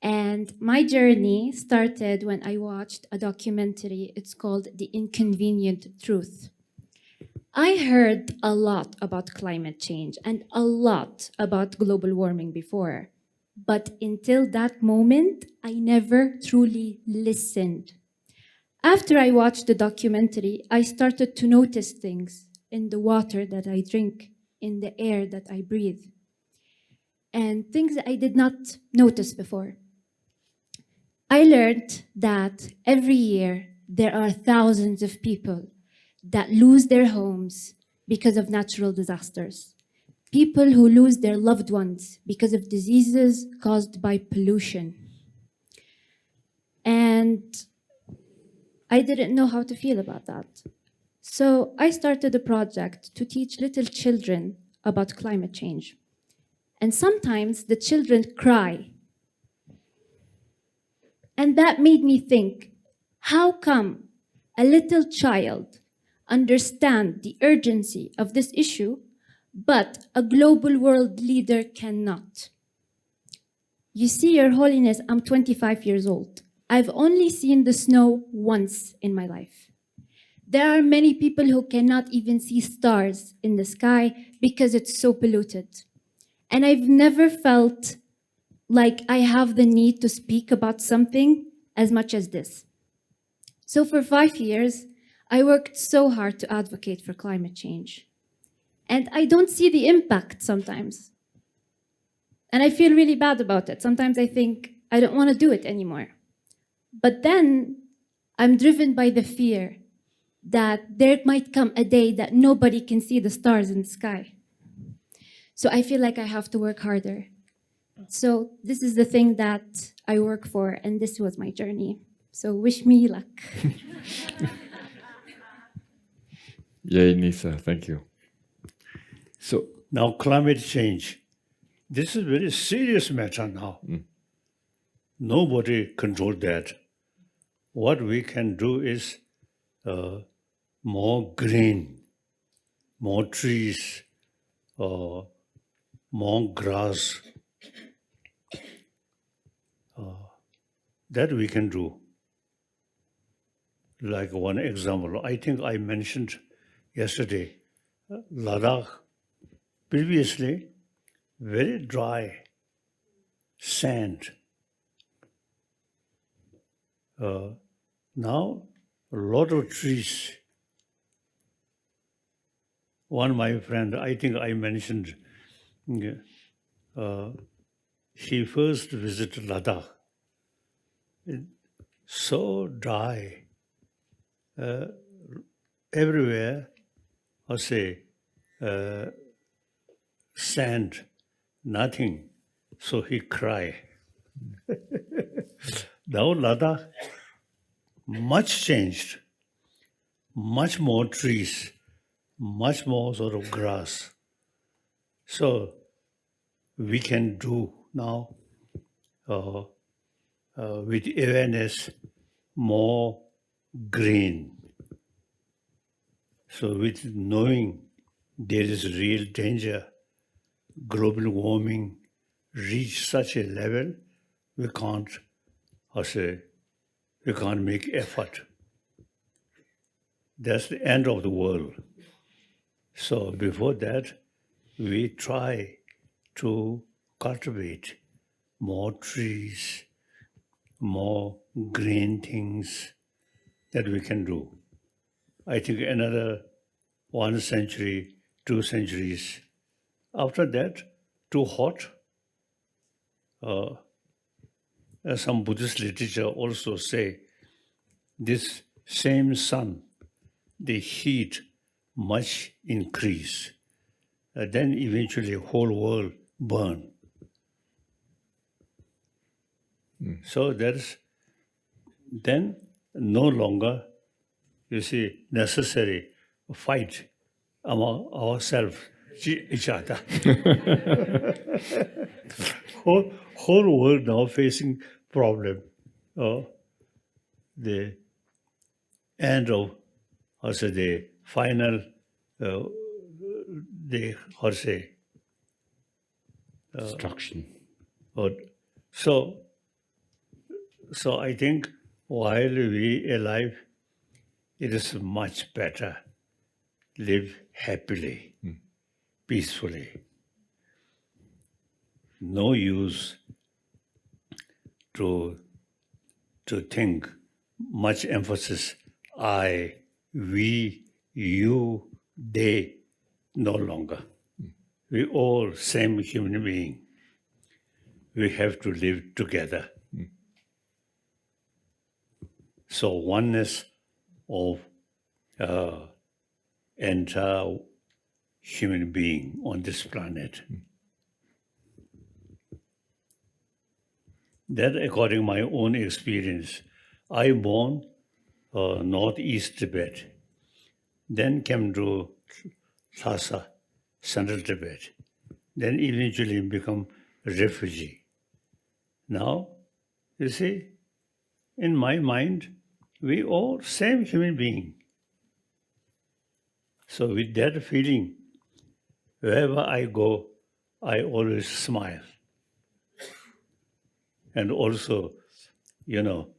And my journey started when I watched a documentary. It's called The Inconvenient Truth. I heard a lot about climate change and a lot about global warming before. But until that moment, I never truly listened. After I watched the documentary, I started to notice things in the water that I drink, in the air that I breathe, and things that I did not notice before. I learned that every year there are thousands of people that lose their homes because of natural disasters. People who lose their loved ones because of diseases caused by pollution. And I didn't know how to feel about that. So I started a project to teach little children about climate change. And sometimes the children cry. And that made me think, how come a little child understands the urgency of this issue, but a global world leader cannot? You see, Your Holiness, I'm 25 years old. I've only seen the snow once in my life. There are many people who cannot even see stars in the sky because it's so polluted. And I've never felt like I have the need to speak about something as much as this. So for 5 years, I worked so hard to advocate for climate change. And I don't see the impact sometimes. And I feel really bad about it. Sometimes I think I don't want to do it anymore. But then I'm driven by the fear that there might come a day that nobody can see the stars in the sky. So I feel like I have to work harder. So this is the thing that I work for, and this was my journey. So wish me luck. Yay, Nisa, thank you. So now climate change. This is a very serious matter now. Nobody controls that. What we can do is more green, more trees, more grass. That we can do. Like one example, I think I mentioned yesterday, Ladakh, previously very dry, sand. Now, a lot of trees. One my friend, I think I mentioned, he first visited Ladakh. So dry. Everywhere, I say, sand, nothing. So he cried. Now Ladakh, much changed, much more trees, much more sort of grass. So we can do now with awareness more green. So with knowing there is real danger, global warming reach such a level, we can't make effort. That's the end of the world. So before that, we try to cultivate more trees, more green things that we can do. I think another 1 century, 2 centuries. After that, too hot. Some Buddhist literature also say this same sun, the heat much increase. Then eventually whole world burn. So there's then no longer, you see, necessary fight among ourselves, each other. whole world now facing problem. The end of, the final, destruction. So I think while we alive, it is much better live happily, peacefully. No use to think much emphasis, I, we, you, they no longer. We all same human being. We have to live together. So oneness of entire human being on this planet. That, according to my own experience, I born northeast Tibet, then came to Lhasa, central Tibet, then eventually become a refugee. Now, you see, in my mind, we all same human being. So with that feeling, wherever I go, I always smile. And also, you know,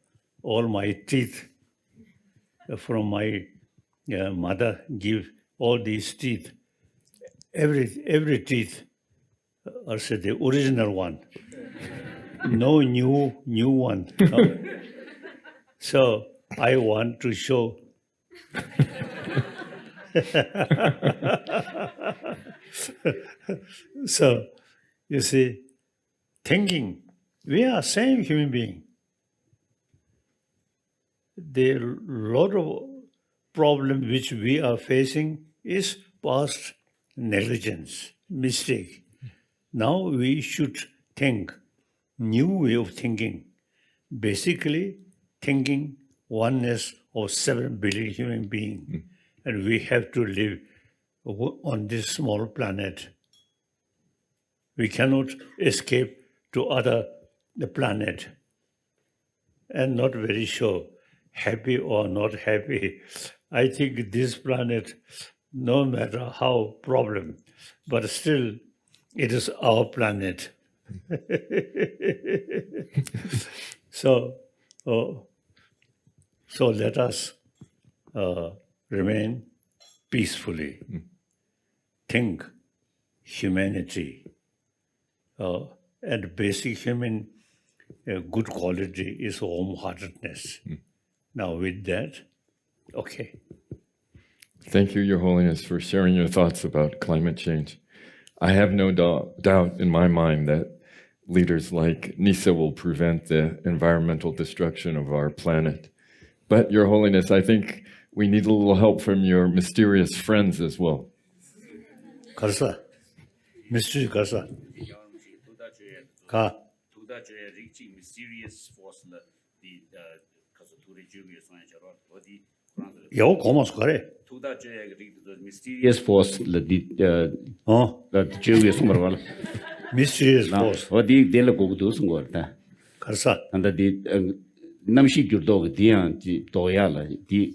all my teeth from my mother give all these teeth. Every teeth are the original one. No new one. No. So I want to show. So you see, thinking, we are same human being. The lot of problem which we are facing is past negligence, mistake. Now we should think new way of thinking. Basically, thinking oneness of 7 billion human beings, and we have to live on this small planet. We cannot escape to the planet, and not very sure, happy or not happy. I think this planet, no matter how problem, but still it is our planet. So let us remain peacefully. Think humanity, and basic human good quality is warm-heartedness. Now with that, okay. Thank you, Your Holiness, for sharing your thoughts about climate change. I have no doubt in my mind that leaders like Nisa will prevent the environmental destruction of our planet. But, Your Holiness, I think we need a little help from your mysterious friends as well. Karsa, mystery Karsa. Ka. Yo, como skare? Mysterious force la di la jury sumar mysterious force. Odi dela ko do sungor ta. Karsa. Anda di namshi gyurdo gi dian ji doya la di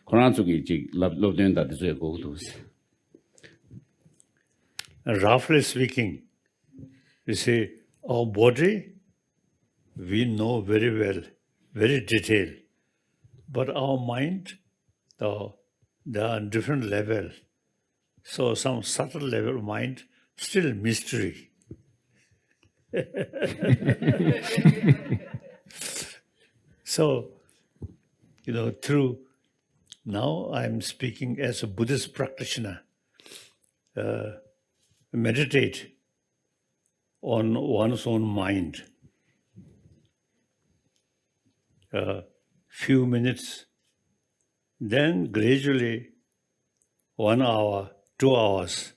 Quran su gi ji lob den da de ko do. Roughly speaking, you see, our body, we know very well, very detailed. But our mind, they are on different level. So some subtle level of mind, still mystery. So, you know, through, now I'm speaking as a Buddhist practitioner, meditate on one's own mind. Few minutes, then gradually 1 hour, 2 hours,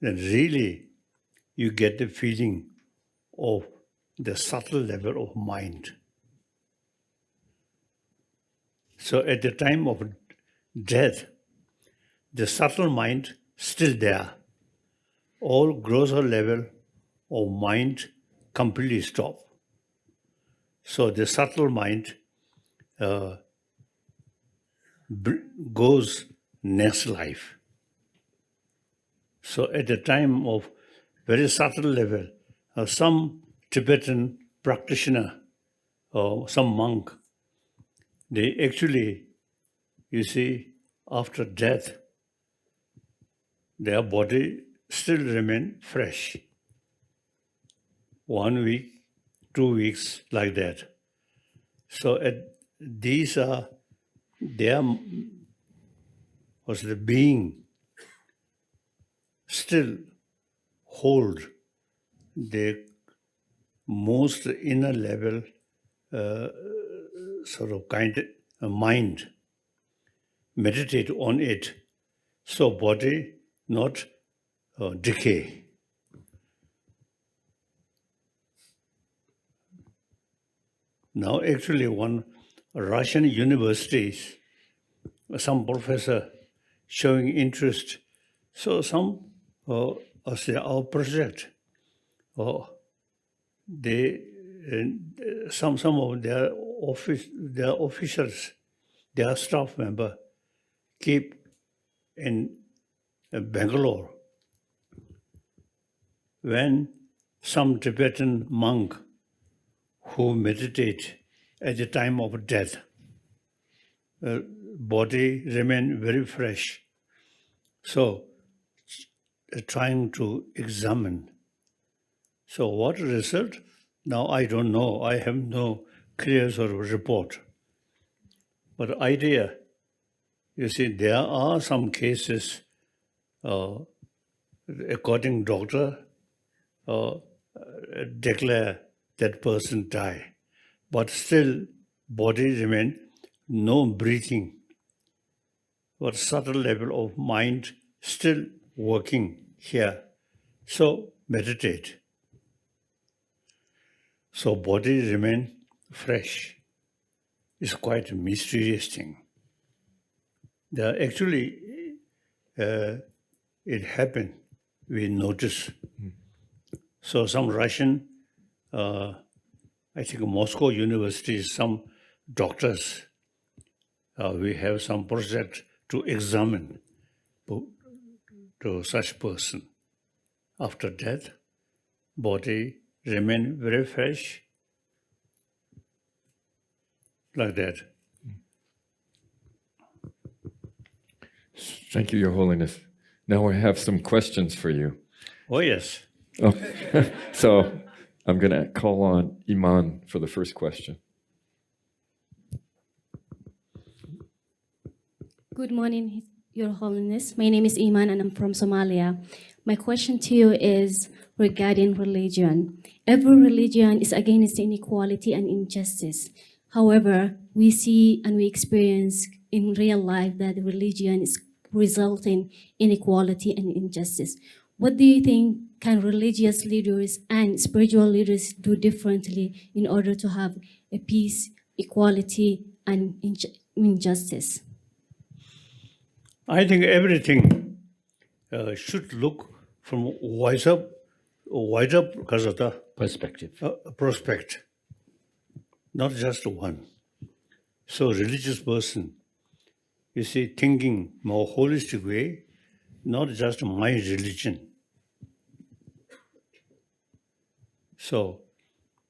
then really you get the feeling of the subtle level of mind. So at the time of death, the subtle mind still there. All grosser level of mind completely stop. So the subtle mind goes next life. So at the time of very subtle level, some Tibetan practitioner or some monk, they actually, you see, after death, their body still remain fresh. 1 week, 2 weeks, like that. So these are their being still hold their most inner level sort of mind, meditate on it, so body not decay. Now actually one Russian universities, some professor showing interest, so some say our project, they some of their officials, their staff member keep in Bangalore. When some Tibetan monk who meditate at the time of death, body remain very fresh. So trying to examine. So what result? Now I don't know. I have no clear sort of report. But idea, you see, there are some cases, according doctor, declare that person die, but still body remain no breathing, but subtle level of mind still working here. So meditate. So body remain fresh. It's quite a mysterious thing. Actually, it happened. We notice. So some Russian, I think Moscow University, some doctors, we have some project to examine to such person. After death, body remain very fresh, like that. Thank you, Your Holiness. Now I have some questions for you. Oh, yes. Oh. So I'm going to call on Iman for the first question. Good morning, Your Holiness. My name is Iman and I'm from Somalia. My question to you is regarding religion. Every religion is against inequality and injustice. However, we see and we experience in real life that religion is resulting in inequality and injustice. What do you think can religious leaders and spiritual leaders do differently in order to have a peace, equality, and injustice? I think everything should look from wider prospect, not just one. So religious person, you see, thinking more holistic way, not just my religion. So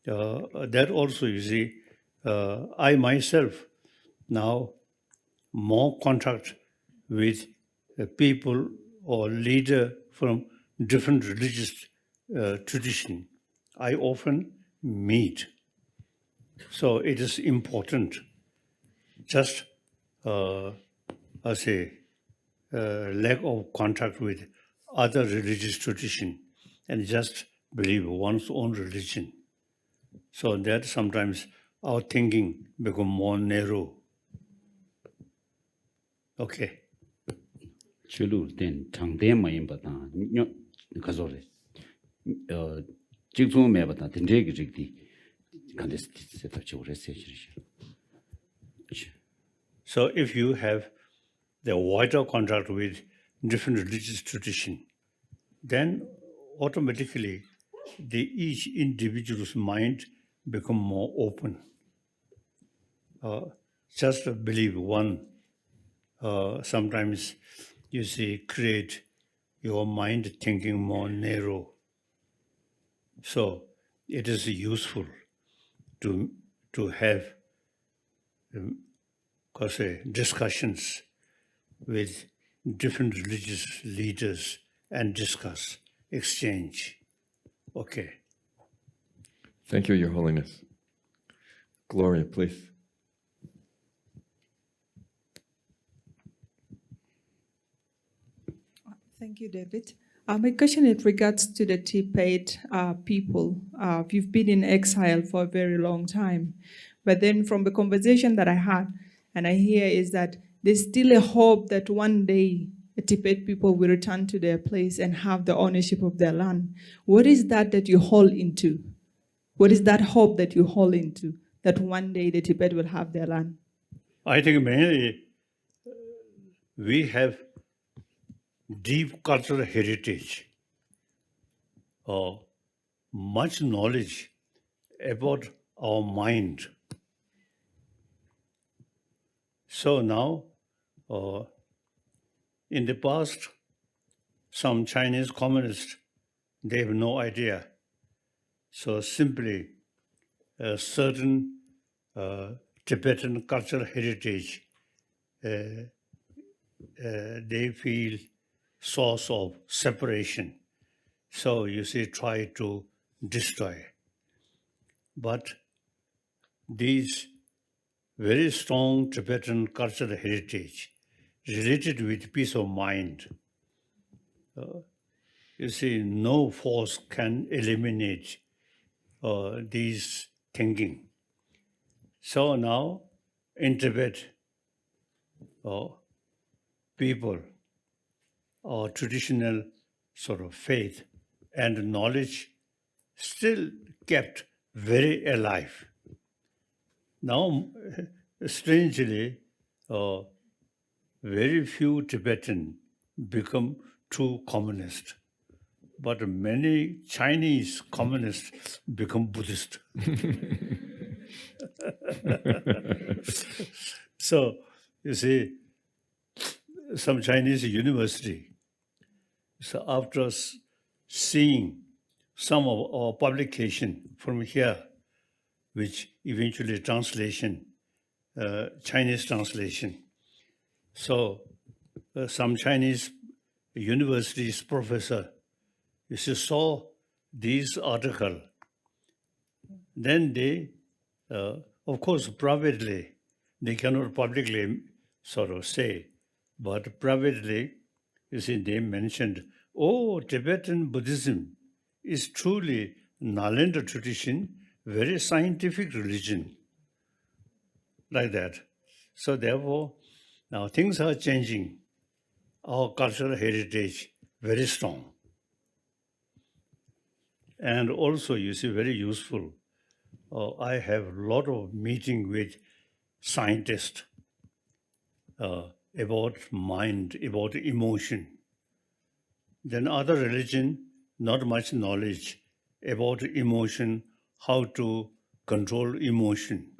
that also, you see, I myself now more contact with people or leader from different religious tradition. I often meet. So it is important. Just I say lack of contact with other religious tradition and just believe one's own religion. So that sometimes our thinking become more narrow. Okay. Chulu then Tangde Mayambata, Kazore. Jigsu Mabata, the Jigdi, So if you have the wider contact with different religious tradition, then automatically each individual's mind become more open. Just believe one, sometimes you see, create your mind thinking more narrow. So it is useful to have discussions with different religious leaders and discuss, exchange. Okay. Thank you, Your Holiness. Gloria, please. Thank you, David. My question in regards to the Tibet people. You've been in exile for a very long time. But then from the conversation that I had and I hear is that there's still a hope that one day the Tibet people will return to their place and have the ownership of their land. What is that you hold into? What is that hope that you hold into, that one day the Tibet will have their land? I think mainly we have deep cultural heritage, much knowledge about our mind. So now, in the past, some Chinese communists, they have no idea. So simply a certain Tibetan cultural heritage, they feel source of separation. So you see, try to destroy. But these very strong Tibetan cultural heritage related with peace of mind, you see, no force can eliminate these thinking. So now in Tibet, people, traditional sort of faith and knowledge still kept very alive. Now, strangely, very few Tibetan become true communist, but many Chinese communists become Buddhist. So, you see, some Chinese university, so after seeing some of our publication from here, which eventually translation, Chinese translation. So some Chinese university's professor, you see, saw this article. Then they, of course, privately, they cannot publicly sort of say, but privately, you see, they mentioned, oh, Tibetan Buddhism is truly Nalanda tradition, very scientific religion, like that. So therefore, now things are changing. Our cultural heritage, very strong. And also, you see, very useful. I have a lot of meeting with scientists about mind, about emotion. Then other religion, not much knowledge about emotion, how to control emotion.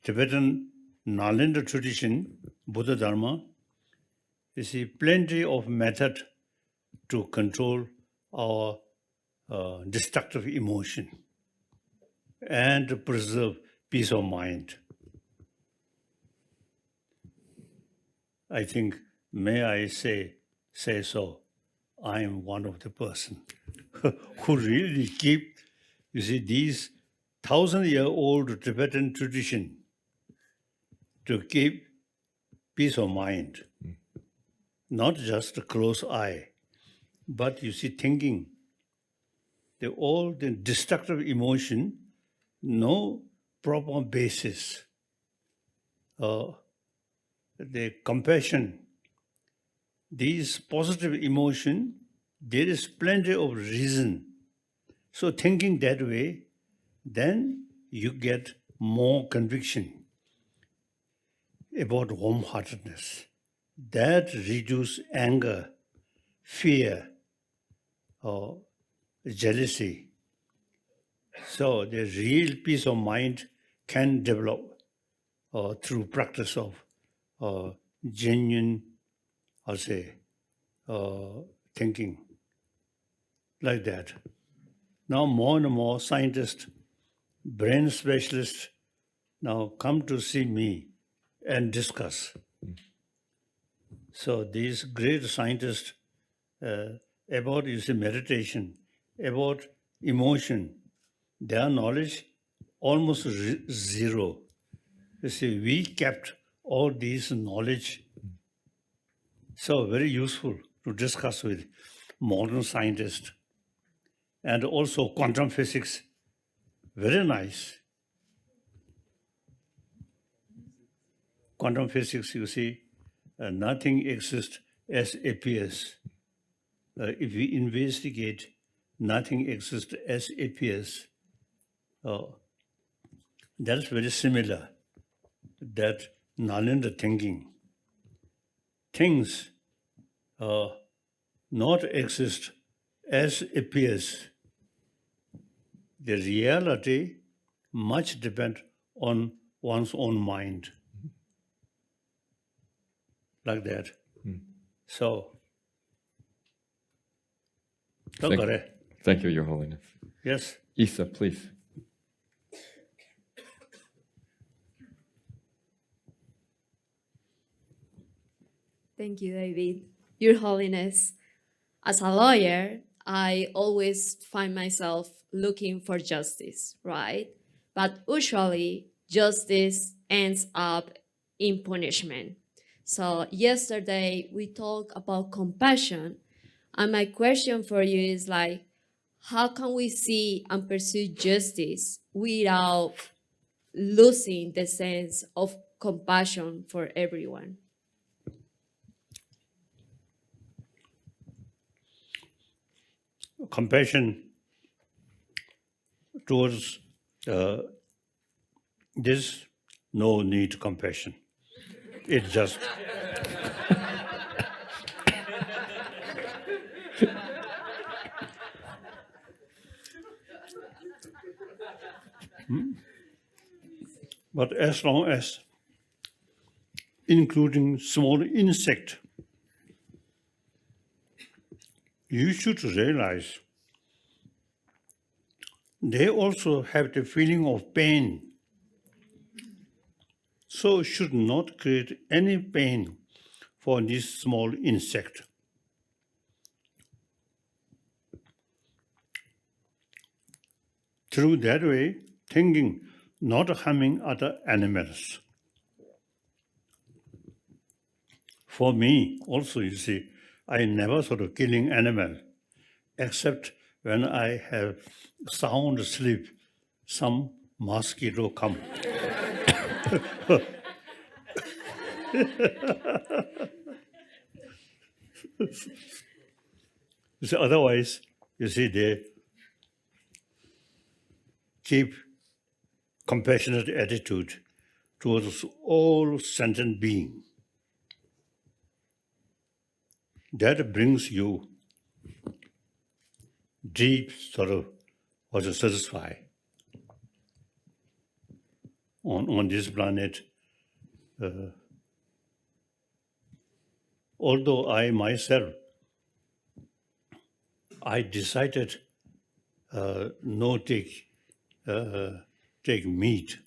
Tibetan Nalanda tradition, Buddha Dharma, you see plenty of method to control our destructive emotion and to preserve peace of mind. I think, may I say so, I am one of the person who really keep, you see, these 1,000-year-old Tibetan tradition to keep peace of mind, not just a close eye, but you see, thinking, all the destructive emotion, no proper basis. The compassion, these positive emotion, there is plenty of reason. So thinking that way, then you get more conviction about warm-heartedness. That reduces anger, fear, or jealousy. So the real peace of mind can develop through practice of genuine, I'll say, thinking, like that. Now more and more scientists, brain specialists, now come to see me and discuss. So these great scientists about, you see, meditation, about emotion, their knowledge almost zero. You see, we kept all these knowledge. So very useful to discuss with modern scientists, and also quantum physics. Very nice. Quantum physics, you see, nothing exists as appears. If we investigate, nothing exists as appears. That's very similar. That Nalanda thinking. Things not exist as appears. The reality much depends on one's own mind. Like that. So, thank you, Your Holiness. Yes. Isa, please. Thank you, David. Your Holiness, as a lawyer, I always find myself looking for justice, right? But usually, justice ends up in punishment. So yesterday, we talked about compassion. And my question for you is like, how can we see and pursue justice without losing the sense of compassion for everyone? Compassion towards this, no need compassion. It just but as long as including small insect, you should realize they also have the feeling of pain. So should not create any pain for this small insect. Through that way, thinking, not harming other animals. For me, also, you see, I never sort of killing animal, except when I have sound sleep, some mosquito come. So otherwise, you see, they keep compassionate attitude towards all sentient beings. That brings you deep sort of what to satisfy on this planet. Although I myself, I decided no take meat,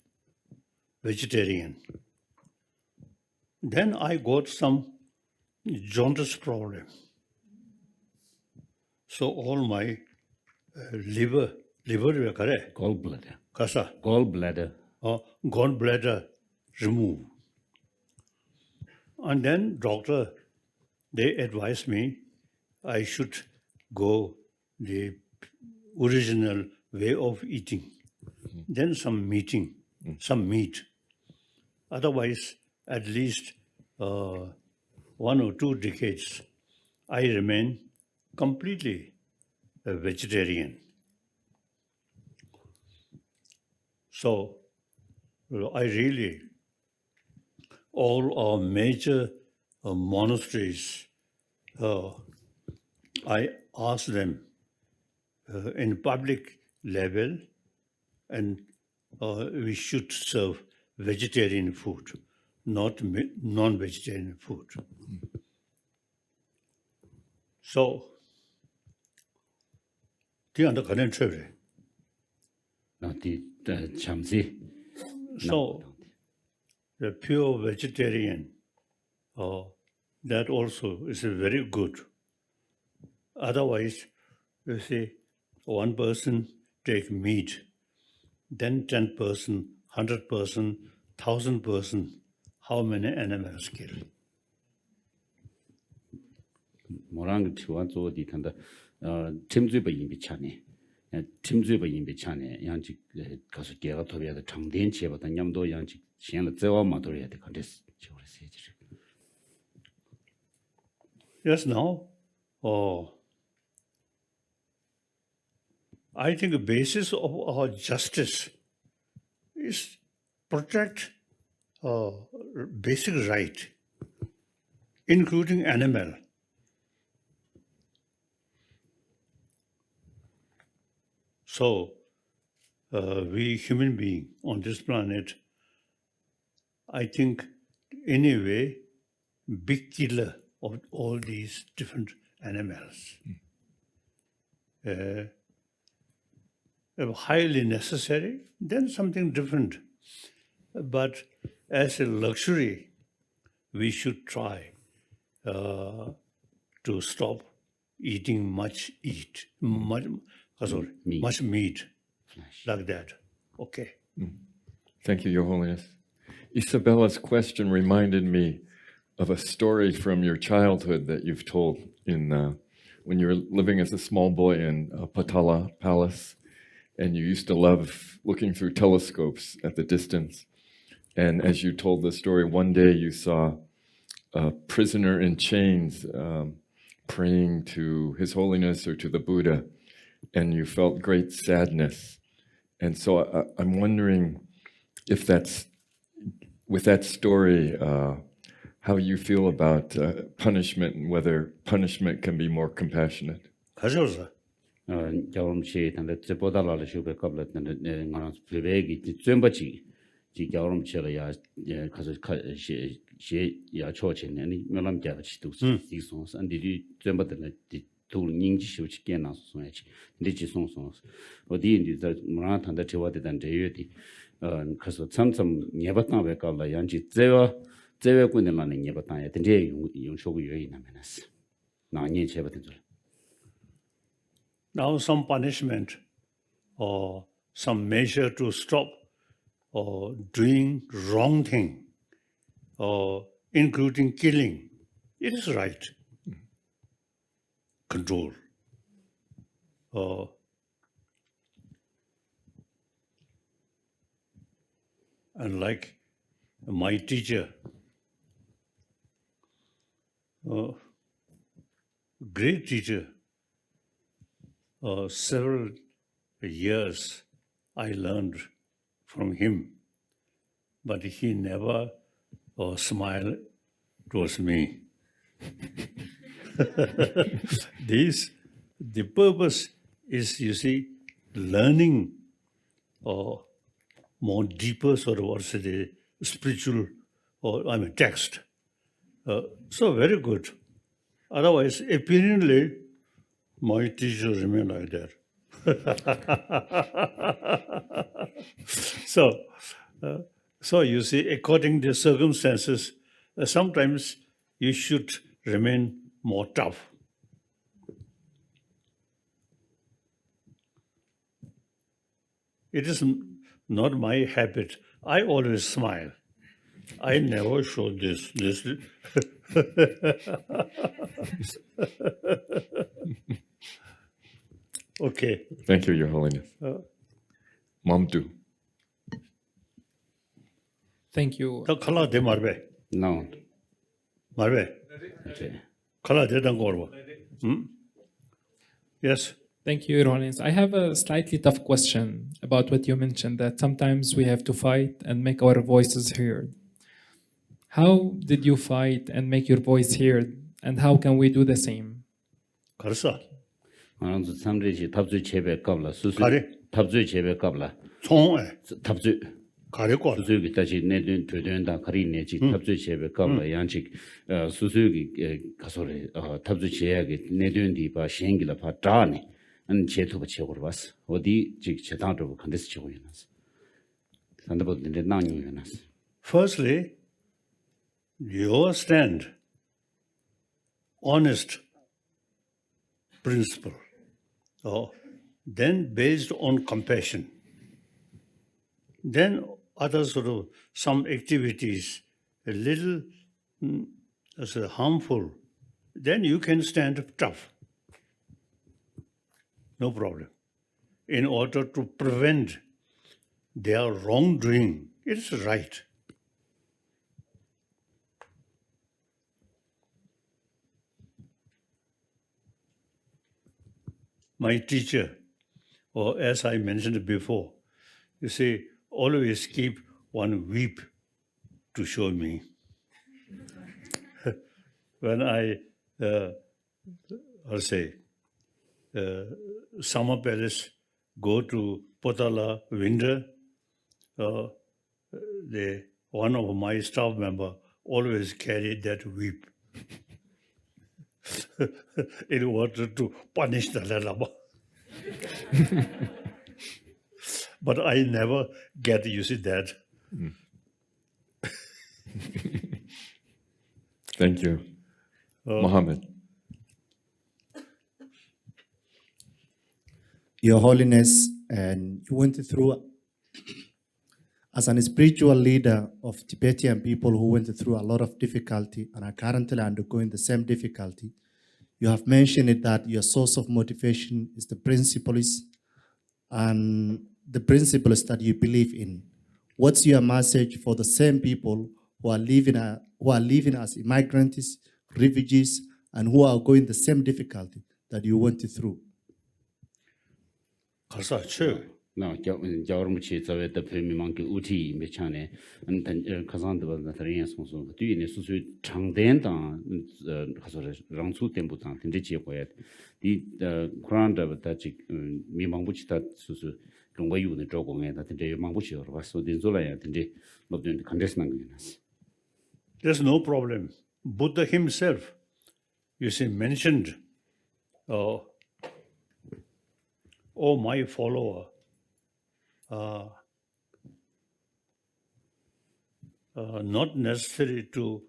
vegetarian. Then I got some jaundice problem. So all my liver correct? Gallbladder. Kasa? Gallbladder. Gallbladder removed. And then doctor, they advised me I should go the original way of eating. Then some meat. Otherwise, at least 1 or 2 decades, I remain completely a vegetarian. So I really, all our major monasteries, I ask them in public level, and we should serve vegetarian food, not non-vegetarian food. So, so the pure vegetarian, that also is very good. Otherwise, you see, one person take meat, then 10 person, 100 person, 1,000 person, how many animals kill? 모랑 치와 조디 탄다 팀주바 임비 차네 팀주바 임비 차네 양지 가서 개가 도비야 장된 지에보다 냠도 양지 시행의 제와 마도리야 돼 컨테스 저그랬어요. Yes, now, I think the basis of our justice is protect basic right, including animal. So, we human being on this planet, I think, anyway, big killer of all these different animals. Highly necessary, then something different. But as a luxury, we should try to stop eating much meat, like that. Okay. Thank you, Your Holiness. Isabella's question reminded me of a story from your childhood that you've told in when you were living as a small boy in Patala Palace, and you used to love looking through telescopes at the distance. And as you told the story, one day you saw a prisoner in chains praying to His Holiness or to the Buddha, and you felt great sadness. And so I'm wondering if that's, with that story, how you feel about punishment and whether punishment can be more compassionate. 겨울음치 단데 제보달라를 쇼베 qabla 단데 ngana plebegi 쯤바치 지 겨울음치야 가서 야 초치네 아니 melам jabachi 도 시송스 안디리 쯤바들 둘 닝지 쇼치게 나서 소야지 근데 지송송 어디 인디다 뭐라 단데 제와대단 제여디 가서 참참 예바탄 왜 qabla 양지 제외 군들만은 예바탄 된제 용쇼고 요인하면스 나니 제바든 줄 Now some punishment or some measure to stop or doing wrong thing or including killing, it is right. Control. And like my teacher, great teacher, several years I learned from him, but he never smiled towards me. The purpose is, you see, learning more deeper sort of what's the spiritual text. So very good. Otherwise, apparently, my teacher remained like that. So you see, according to circumstances, sometimes you should remain more tough. It is not my habit. I always smile. I never show this. Okay. Thank you, Your Holiness. Mamdu. Thank you. Kala de marbe. No. Marbe. Kala de dangorwa. Yes. Thank you, Your Holiness. I have a slightly tough question about what you mentioned, that sometimes we have to fight and make our voices heard. How did you fight and make your voice heard, and how can we do the same? Karsa. 아랑도 삼레지 탑주 제배 qabla 수수 가리. 탑주 제배 qabla 총에 탑주 가리고 수수기 다시 내든 되된다 가리내지 탑주 제배 qabla 양직 수수기 가소리 탑주 제약이 내든디 바 시행기라 바 자네 안 제토바 제고로 봤어 어디 지 제단도 컨데스 제고 있나서 산다보는데 나뇽 있나서 Firstly, your stand, honest principle, then based on compassion, then other sort of some activities, a little harmful, then you can stand tough. No problem. In order to prevent their wrongdoing, it is right. My teacher, or as I mentioned before, you see, always keep one whip to show me. When I, summer palace, go to Potala winter, one of my staff member always carried that whip in order to punish the Lama. But I never get used to that. Thank you. Mohammed. Your Holiness, and you went through, as a spiritual leader of Tibetan people who went through a lot of difficulty and are currently undergoing the same difficulty, you have mentioned it that your source of motivation is the principles and the principles that you believe in. What's your message for the same people who are living as immigrants, refugees, and who are going the same difficulty that you went through? No, Jawarmuchi, the Premium Uti, Mechane, and Kazandaba, the Tarian Sonso, doing a Susu Changdenta, Rangsu Temputan, in the Chipoet, the Grand of Tajik, Mimanguchi, that Susu, Longwayu, the Jogo, that the Manguchi, or was so the Zola, and the not doing the condescending. There's no problem. Buddha himself, you see, mentioned, oh, my follower, not necessary to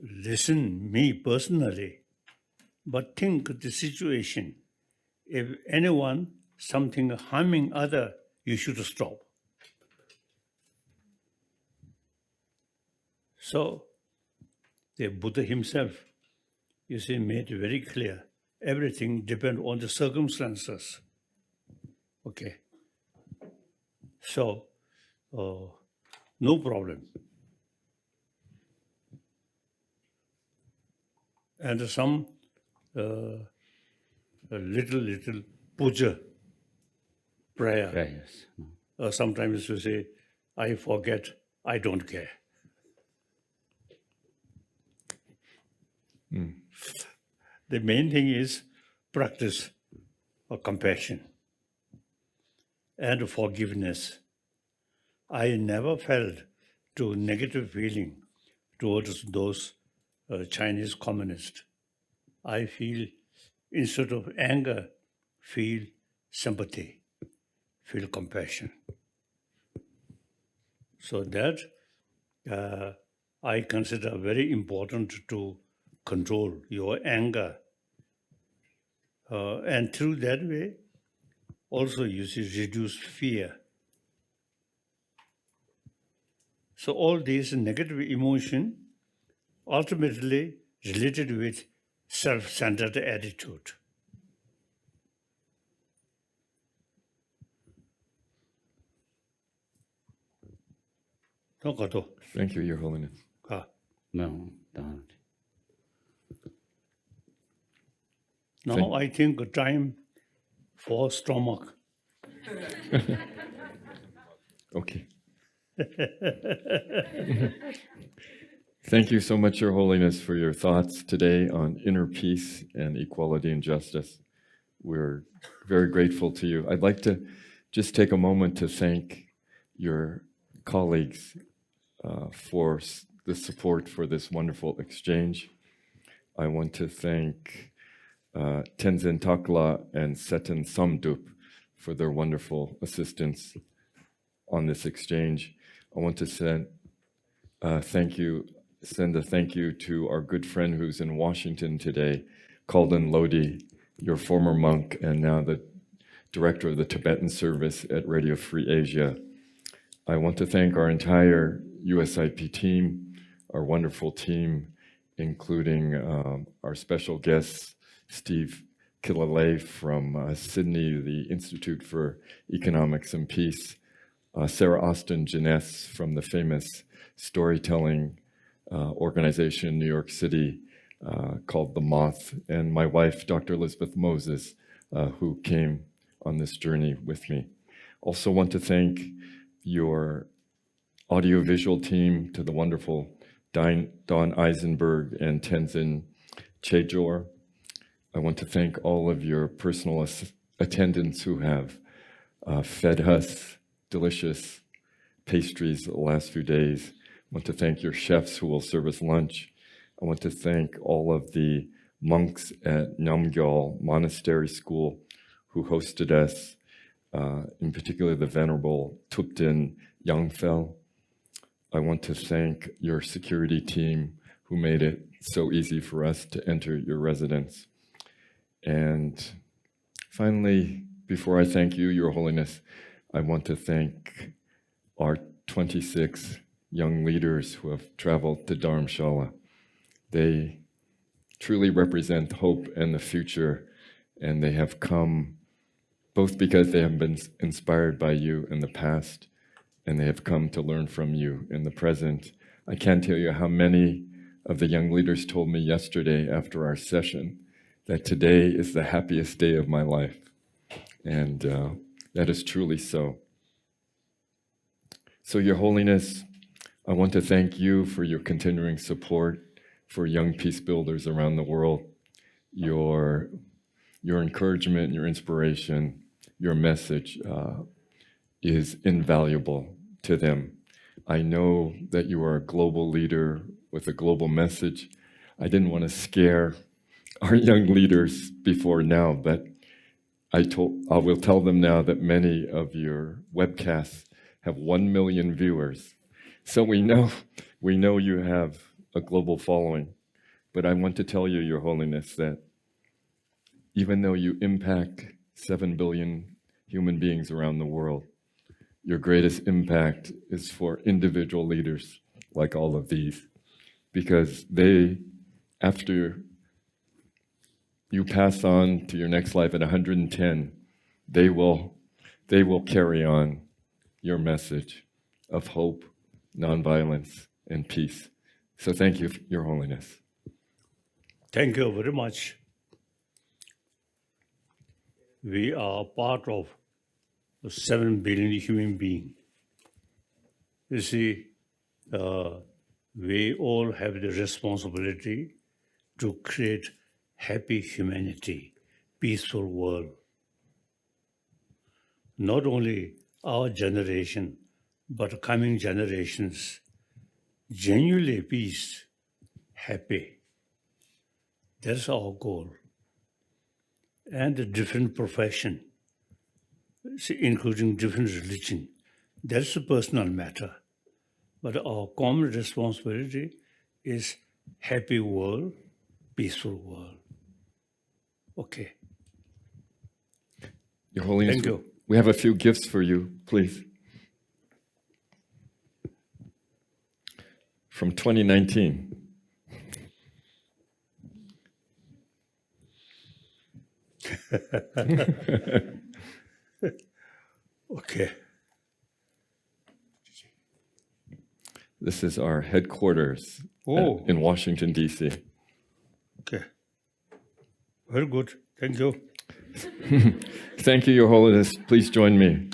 listen me personally, but think the situation. If anyone, something harming other, you should stop. So, the Buddha himself, you see, made very clear, everything depends on the circumstances. Okay. So, no problem. And some little puja prayer. Prayers. Sometimes you say, I forget, I don't care. The main thing is practice of compassion and forgiveness. I never felt to negative feeling towards those Chinese communists. I feel, instead of anger, feel sympathy, feel compassion. So that I consider very important to control your anger. And through that way, also you see, reduce fear. So all these negative emotion ultimately related with self-centered attitude. Thank you, Your Holiness. No, now I think time for stomach. Okay. Thank you so much, Your Holiness, for your thoughts today on inner peace and equality and justice. We're very grateful to you. I'd like to just take a moment to thank your colleagues for the support for this wonderful exchange. I want to thank Tenzin Takla and Seton Samdup for their wonderful assistance on this exchange. I want to send a thank you to our good friend who's in Washington today, Kalden Lodi, your former monk and now the director of the Tibetan service at Radio Free Asia. I want to thank our entire USIP team, our wonderful team, including our special guest, Steve Killalay from Sydney, the Institute for Economics and Peace, Sarah Austin Jeunesse from the famous storytelling organization in New York City called The Moth, and my wife, Dr. Elizabeth Moses, who came on this journey with me. Also want to thank your audiovisual team, to the wonderful Dawn Eisenberg and Tenzin Chejor. I want to thank all of your personal attendants who have fed us delicious pastries the last few days. I want to thank your chefs who will serve us lunch. I want to thank all of the monks at Namgyal Monastery School who hosted us, in particular the Venerable Thupten Yangfel. I want to thank your security team who made it so easy for us to enter your residence. And finally, before I thank you, Your Holiness, I want to thank our 26 young leaders who have traveled to Dharamsala. They truly represent hope and the future, and they have come both because they have been inspired by you in the past, and they have come to learn from you in the present. I can't tell you how many of the young leaders told me yesterday after our session that today is the happiest day of my life. And that is truly so. So, Your Holiness, I want to thank you for your continuing support for young peace builders around the world. Your encouragement, your inspiration, your message is invaluable to them. I know that you are a global leader with a global message. I didn't want to scare our young leaders before now, but I will tell them now that many of your webcasts have 1 million viewers. So we know you have a global following. But I want to tell you, Your Holiness, that even though you impact 7 billion human beings around the world, your greatest impact is for individual leaders like all of these, because they, after you pass on to your next life at 110, they will carry on your message of hope, nonviolence, and peace. So thank you, Your Holiness. Thank you very much. We are part of 7 billion human beings. You see, we all have the responsibility to create happy humanity, peaceful world. Not only our generation, but coming generations, genuinely peace, happy. That's our goal. And a different profession, including different religion, that's a personal matter. But our common responsibility is happy world, peaceful world. Okay. Your Holiness, thank you. We have a few gifts for you, please. From 2019. Okay. This is our headquarters in Washington, D.C. Okay. Very good. Thank you. Thank you, Your Holiness. Please join me.